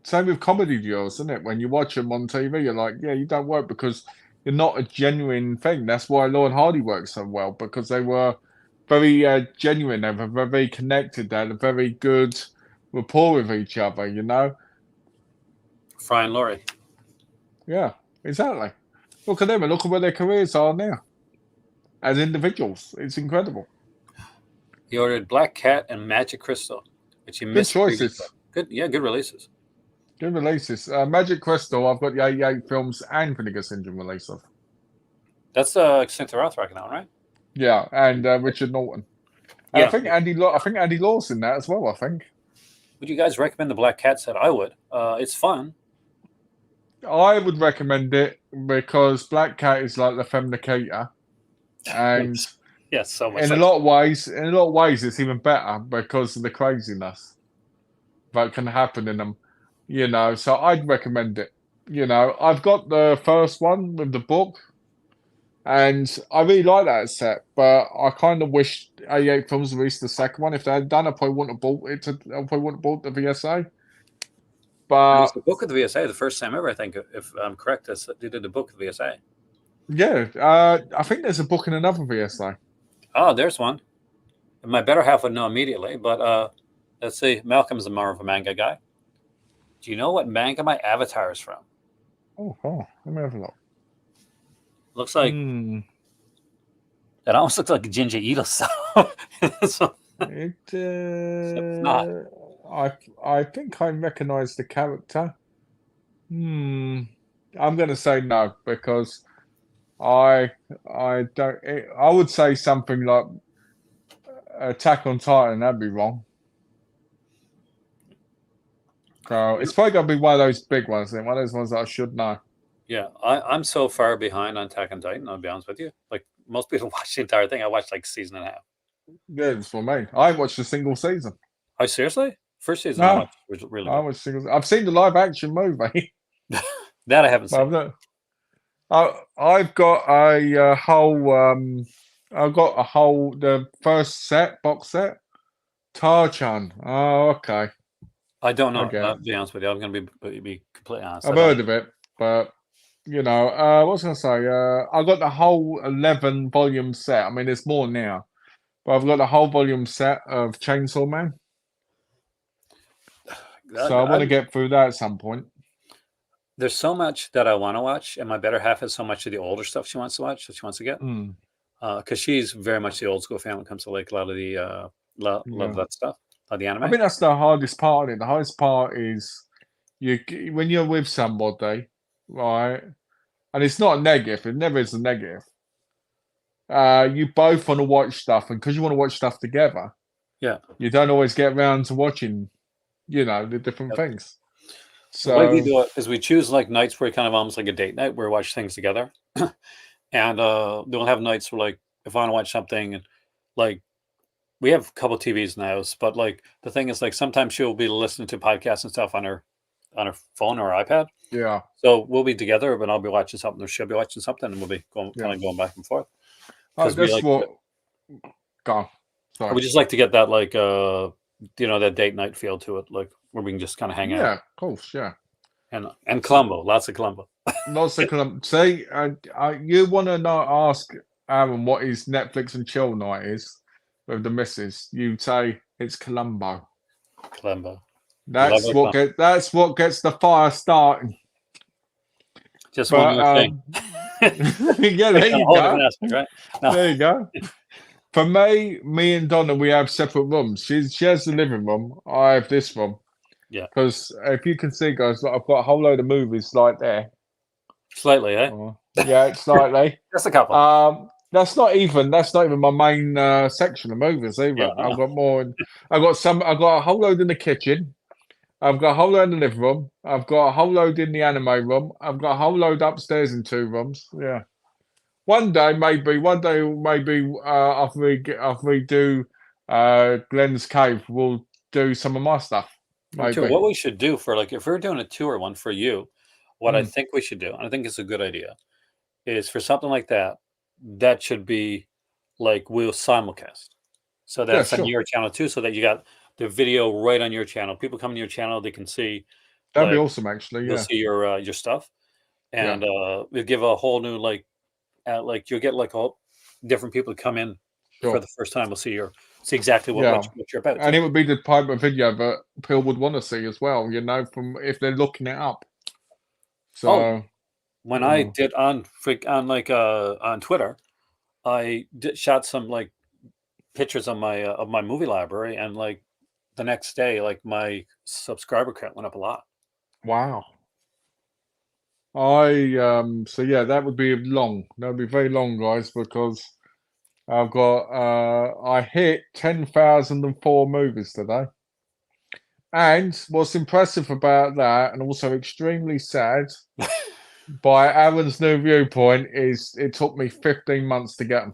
Same with comedy viewers, isn't it? When you watch them on TV, you're like, yeah, you don't work because you're not a genuine thing. That's why Law and Hardy worked so well, because they were very genuine. They were very connected. They had a very good rapport with each other, you know? Fry and Laurie. Yeah, exactly. Look at them and look at where their careers are now as individuals. It's incredible. He ordered Black Cat and Magic Crystal, which he Good missed previously. choices. Good, yeah, good releases. Good releases. Magic Crystal, I've got the 88 films and Vinegar Syndrome release of. That's Extinct Rothrock now, right? Yeah, and Richard Norton. And Yeah. I think Andy Law's in that as well, I think. Would you guys recommend the Black Cat set? I would. It's fun. I would recommend it because Black Cat is like the Feminicator. And Yes, so much. in a lot of ways, it's even better because of the craziness that can happen in them. You know, so I'd recommend it. You know, I've got the first one with the book, and I really like that set, but I kind of wish 88 Films released the second one. If they had done, I probably wouldn't have bought it. I probably wouldn't have bought the VSA. It But was the book of the VSA, the first time ever, I think, if I'm correct, they did the book of the VSA. yeah, I think there's a book in another VSA. Oh, there's one. My better half would know immediately, but let's see. Malcolm's a more of a manga guy. Do you know what manga my avatar is from? Oh, let me have a look. Looks like it almost looks like a Ginger Ito style. It not. I think I recognize the character. I'm gonna say no because I don't. I would say something like Attack on Titan. That'd be wrong. So it's probably gonna be one of those big ones. Then one of those ones that I should know. Yeah, I'm so far behind on Attack on Titan. I'll be honest with you. Like most people watch the entire thing. I watched like season and a half. Yeah, it's for me. I watched a single season. Oh, seriously? First season No. I watched was really I good. watched single. I've seen the live action movie. That I haven't But I've seen. not. I've got a whole. I've got a whole the first box set. Tar-chan. Oh, okay. I don't know. Okay. I'll be honest with you. I'm going to be completely honest. I've heard of it, but you know, what was I going to say? I got the whole 11 volume set. I mean, there's more now, but I've got the whole volume set of Chainsaw Man. So I want to get through that at some point. There's so much that I want to watch, and my better half has so much of the older stuff she wants to watch that she wants to get. Because she's very much the old school fan when it comes to like a lot of the love that stuff, the anime. I think that's the hardest part of it. The hardest part is when you're with somebody, right? And it's not a negative. It never is a negative. You both want to watch stuff, and because you want to watch stuff together, you don't always get around to watching, you know, the different things. So the way we do it is we choose like nights where kind of almost like a date night where we watch things together, and we'll have nights where like if I want to watch something, and like we have a couple TVs in the house, but like the thing is like sometimes she'll be listening to podcasts and stuff on her phone or iPad. Yeah. So we'll be together, but I'll be watching something, or she'll be watching something, and we'll be kind of going back and forth. That's what. Go. Sorry. We just like to get that like that date night feel to it, like where we can just kind of hang out. Yeah, of course, yeah. And Columbo, lots of Columbo. Lots of Columbo. See, you want to ask Aaron what his Netflix and chill night is with the missus. You say it's Columbo. Columbo. That's what gets the fire starting. Just one more thing. Yeah, there you go. Aspect, right? No. There you go. For me and Donna, we have separate rooms. She has the living room. I have this room. Yeah. Because if you can see, guys, I've got a whole load of movies like there. Slightly, eh? Yeah, slightly. Just a couple. That's not even my main section of movies either. Yeah, I've got more. I've got a whole load in the kitchen. I've got a whole load in the living room. I've got a whole load in the anime room. I've got a whole load upstairs in 2 rooms. Yeah. One day, maybe after we do Glenn's Cave, we'll do some of my stuff. Maybe. What we should do for like if we're doing a tour one for you, what I think we should do, and I think it's a good idea, is for something like that should be like we'll simulcast. So that's on your channel too, so that you got the video right on your channel. People come to your channel, they can see. That'd be awesome, actually. Yeah. You'll see your stuff, and we'll give a whole new like you'll get like all different people to come in for the first time. We'll see your see exactly what you're about. And it would be the type of video that people would want to see as well, from if they're looking it up. So when I did on Twitter, I shot some like pictures of my movie library, and like the next day, like my subscriber count went up a lot. wow. That would be long. That would be very long, guys, because I've got I hit 10,004 movies today. And what's impressive about that, and also extremely sad, by Aaron's new viewpoint, is it took me 15 months to get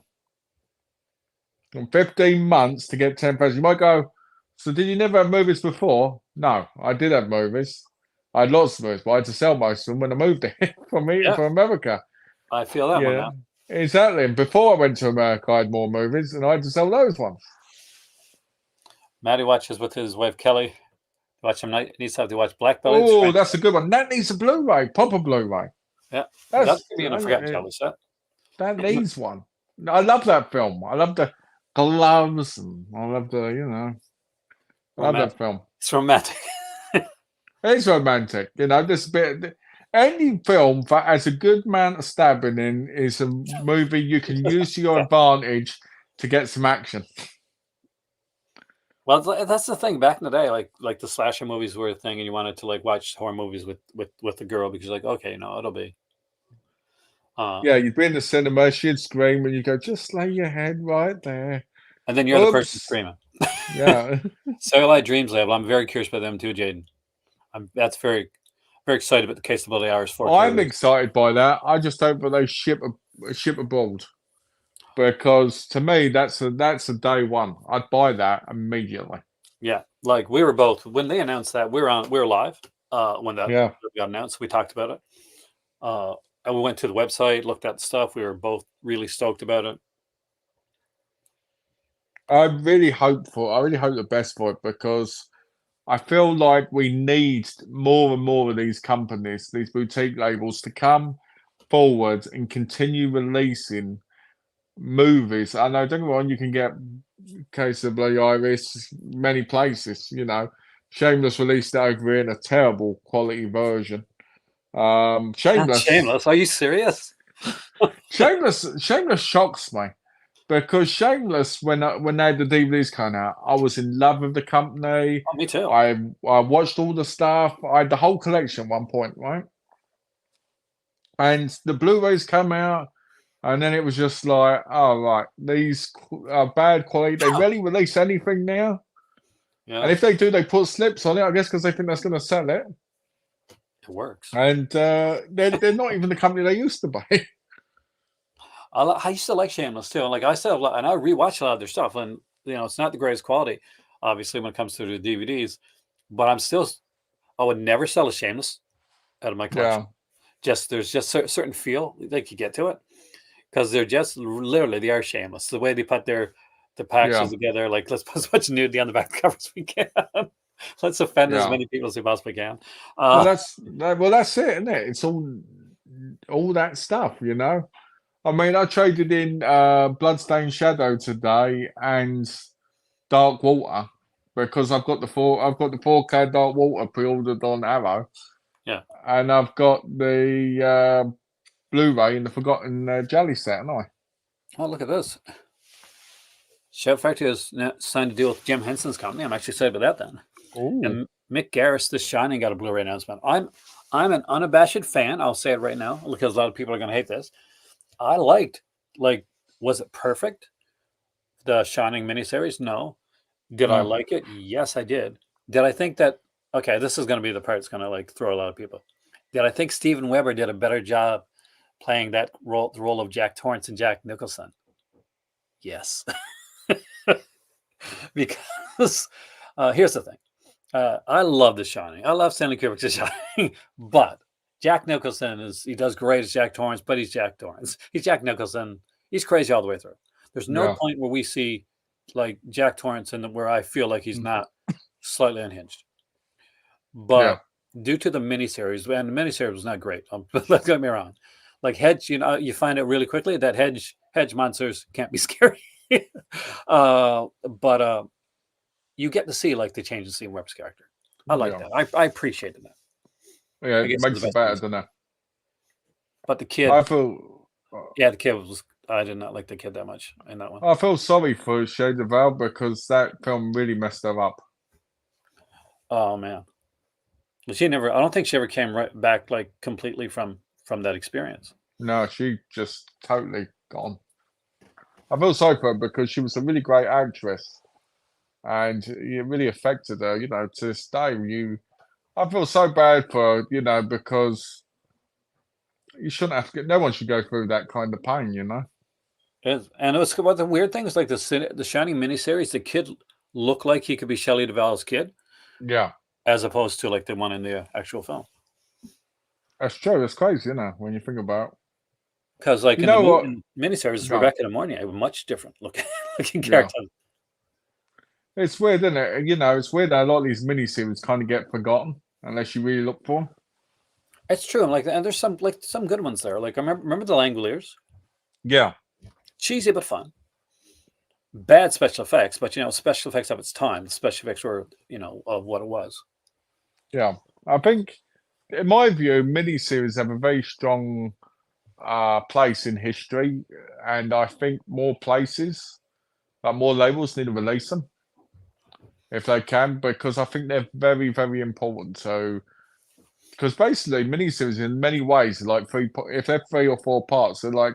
them. 15 months to get 10,000. You might go, so did you never have movies before? No, I did have movies. I had lots of movies, but I had to sell most of them when I moved here from America. I feel that one now. Exactly. And before I went to America, I had more movies, and I had to sell those ones. Matty watches with his wife Kelly. Watch him night. Needs to have to watch Black Belt. Oh, that's a good one. That needs a Blu-ray, proper Blu-ray. Yeah, that's being a forgotten childish. That needs one. I love that film. I love the gloves, and I love the I love that film. It's romantic. It's romantic. This bit. Any film that has a good amount of stabbing in is a movie you can use to your advantage to get some action. Well, that's the thing. Back in the day, like the slasher movies were a thing, and you wanted to like watch horror movies with the girl because you're like, okay, no, it'll be. You'd be in the cinema, she'd scream, and you go, just lay your head right there. And then you're the person screaming. Yeah. Satellite Dreams label. I'm very curious about them too, Jaden. That's very, very excited about the Case of Bloody Hours 4. I'm excited by that. I just hope that they ship aboard, because to me that's a day one. I'd buy that immediately. Yeah, like we were both when they announced that we were live when that got announced. We talked about it, and we went to the website, looked at the stuff. We were both really stoked about it. I really hope the best for it, because I feel like we need more and more of these companies, these boutique labels, to come forward and continue releasing movies. I know, don't get me wrong, you can get Case of Bloody Iris many places. Shameless released it over here in a terrible quality version. Shameless? Are you serious? Shameless shocks me. Because Shameless, when they had the DVDs coming out, I was in love with the company. Oh, me too. I watched all the stuff. I had the whole collection at one point, right? And the Blu-rays come out, and then it was just like, oh, right, these are bad quality. They rarely release anything now. Yeah. And if they do, they put slips on it, I guess, because they think that's going to sell it. It works. And they're not even the company they used to be. I used to like Shameless too. Like I still, and I rewatch a lot of their stuff, and it's not the greatest quality, obviously, when it comes to the DVDs. But I would never sell a Shameless out of my collection. Yeah. There's just a certain feel like you get to it, because they're just literally they are shameless. The way they put the packages together, like let's put as much nudity on the back cover as we can. Let's offend as many people as we possibly can. Well, that's it, isn't it? It's all that stuff, I mean, I traded in Bloodstained Shadow today and Dark Water, because I've got the 4K Dark Water pre-ordered on Arrow. Yeah. And I've got the Blu-ray in the Forgotten Jelly set, haven't I? Oh, look at this. Shout Factory has signed a deal with Jim Henson's company. I'm actually excited about that then. Ooh. And Mick Garris, The Shining, got a Blu-ray announcement. I'm an unabashed fan. I'll say it right now, because a lot of people are going to hate this. I liked, was it perfect? The Shining miniseries? No. Did I like it? Yes, I did. Did I think that, okay, this is going to be the part that's going to throw a lot of people. Did I think Steven Weber did a better job playing the role of Jack Torrance and Jack Nicholson? Yes. Because here's the thing. I love The Shining. I love Stanley Kubrick's The Shining, but Jack Nicholson he does great as Jack Torrance, but he's Jack Torrance. He's Jack Nicholson. He's crazy all the way through. There's no point where we see Jack Torrance and where I feel like he's not slightly unhinged. But due to the miniseries, and the miniseries was not great. Don't get me wrong. Like Hedge, you find out really quickly that hedge monsters can't be scary. But you get to see like the change in Steve Webb's character. I like Yeah. that. I appreciated that. Yeah, I it guess it's makes the it best better, reason. doesn't it? But the kid, I feel yeah, the kid was. I did not like the kid that much in that one. I feel sorry for Shade of Val because that film really messed her up. Oh man, but she never. I don't think she ever came right back like completely from that experience. No, she just totally gone. I feel sorry for her because she was a really great actress, and it really affected her. You know, to this day, I feel so bad for her, you know, because you shouldn't have to. No one should go through that kind of pain, you know. And it was one of the weird things, like the Shining miniseries. The kid looked like he could be Shelley Duvall's kid, Yeah, as opposed to like the one in the actual film. that's true. It's crazy, you know, when you think about it. Because like You in the know what? movie miniseries, No, Rebecca De Mornay, a much different looking yeah. character. It's weird, isn't it? You know, it's weird that a lot of these miniseries kind of get forgotten unless you really look for them. It's true. Like, and there's some good ones there. Like I remember the Langoliers, Yeah, cheesy but fun. Bad special effects, but special effects of its time. The special effects were of what it was. yeah. I think, in my view, miniseries have a very strong place in history, and I think more places, like more labels, need to release them if they can, because I think they're very, very important. So, because basically, miniseries in many ways are like if they're 3 or 4 parts, they're like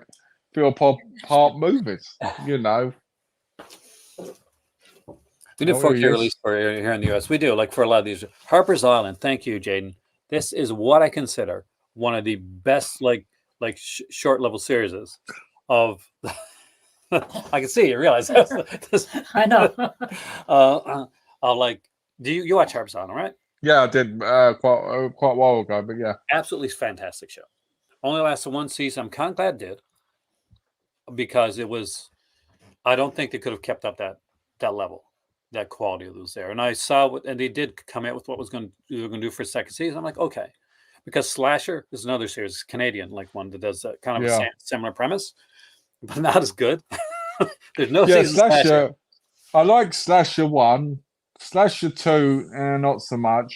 3 or 4 part movies. You know, We do oh, here he 4K is. release for here in the US. We do, like, for a lot of these. Harper's Island. Thank you, Jaden. This is what I consider one of the best short level series of. I can see you realize this. I know. Like, do you watch Harper's Island, right? Yeah, I did quite a while ago, but yeah, Absolutely fantastic show. Only lasted one season. I'm kind of glad it did, because it was. I don't think they could have kept up that level, that quality that was there. And I saw and they did come out with what they were going to do for a second season. I'm like, okay, because Slasher is another series, Canadian, like one that does kind of yeah, a similar premise, but not as good. There's no yeah. season of Slasher. Slasher. I like Slasher 1, Slasher 2, and not so much.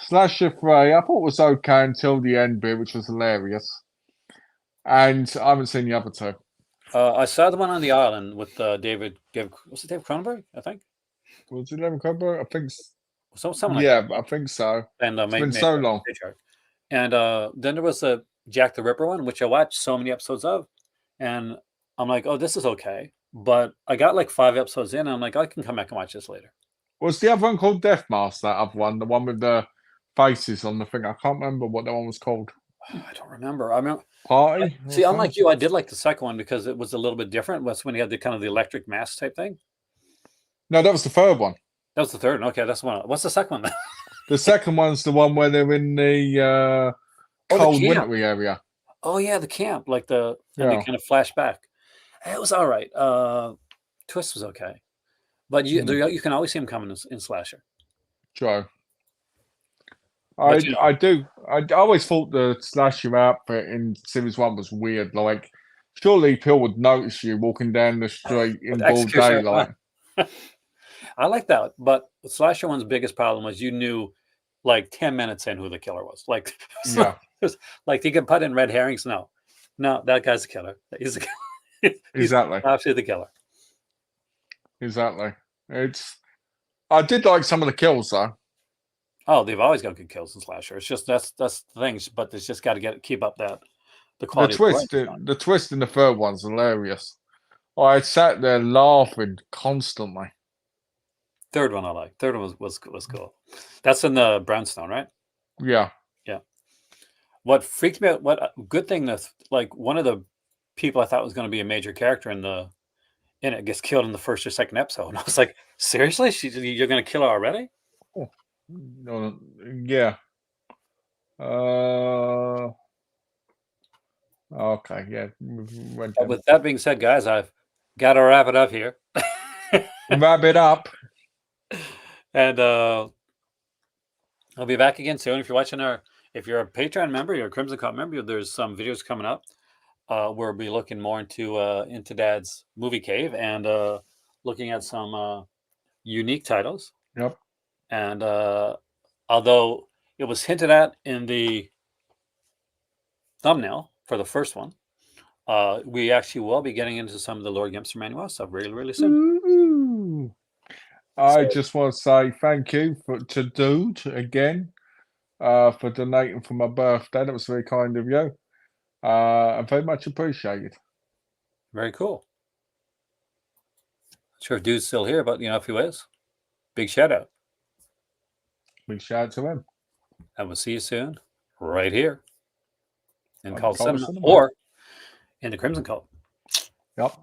Slasher 3, I thought was okay until the end bit, which was hilarious. And I haven't seen the other 2. I saw the one on the island with David. Was it David Cronenberg? I think. Was it David Cronenberg? I think. Something like Yeah, that. I think so. And It's been so long. And then there was a Jack the Ripper one, which I watched so many episodes of, and I'm like, oh, this is okay. But I got like 5 episodes in, and I'm like, I can come back and watch this later. Was the other one called Death Mask? That other one, the one with the faces on the thing. I can't remember what that one was called. I don't remember. I mean, Party. see, unlike you, I did like the second one because it was a little bit different. Was when he had the kind of the electric mask type thing. No, that was the third one. That was the third. Okay, that's one. What's the second one then? The second one's the one where they're in the cold wintry area. Oh yeah, the camp, like and Yeah. they kind of flash back. It was all right. Twist was okay, but you can always see him coming in Slasher. True. But, you know- I always thought the Slasher outfit in Series 1 was weird. Like, surely people would notice you walking down the street in broad Execution- daylight. I like that, but the Slasher one's biggest problem was you knew like 10 minutes in who the killer was. Like, Yeah. like he could put in red herrings. No, that guy's the killer. He's the killer. Exactly. Absolutely the killer. Exactly. I did like some of the kills though. Oh, they've always got good kills in Slasher. It's just that's the things, but it's just got to keep up the quality. The twist in the third one's hilarious. I sat there laughing constantly. Third one I like. Third one was cool. That's in the Brownstone, right? Yeah. Yeah. What freaked me out? What good thing that like one of the people I thought was going to be a major character in it gets killed in the first or second episode, and I was like, seriously, you're going to kill her already? Oh, no, yeah. Okay, yeah. But with that being said, guys, I've got to wrap it up here. Wrap it up. And I'll be back again soon. If you're watching if you're a Patreon member, you're a Crimson Cop member, there's some videos coming up. we'll be looking more into Dad's movie cave and looking at some unique titles. Yep. And although it was hinted at in the thumbnail for the first one, we actually will be getting into some of the Lord Gimster Manuel stuff really, really soon. Ooh. I just want to say thank you to Dude again for donating for my birthday. That was very kind of you. And very much appreciated. Very cool. Not sure if Dude's still here, but if he is, big shout out. Big shout out to him. And we'll see you soon, right here in On Cult Cult Cinema, Cinema. or in the Crimson Cult. Yep.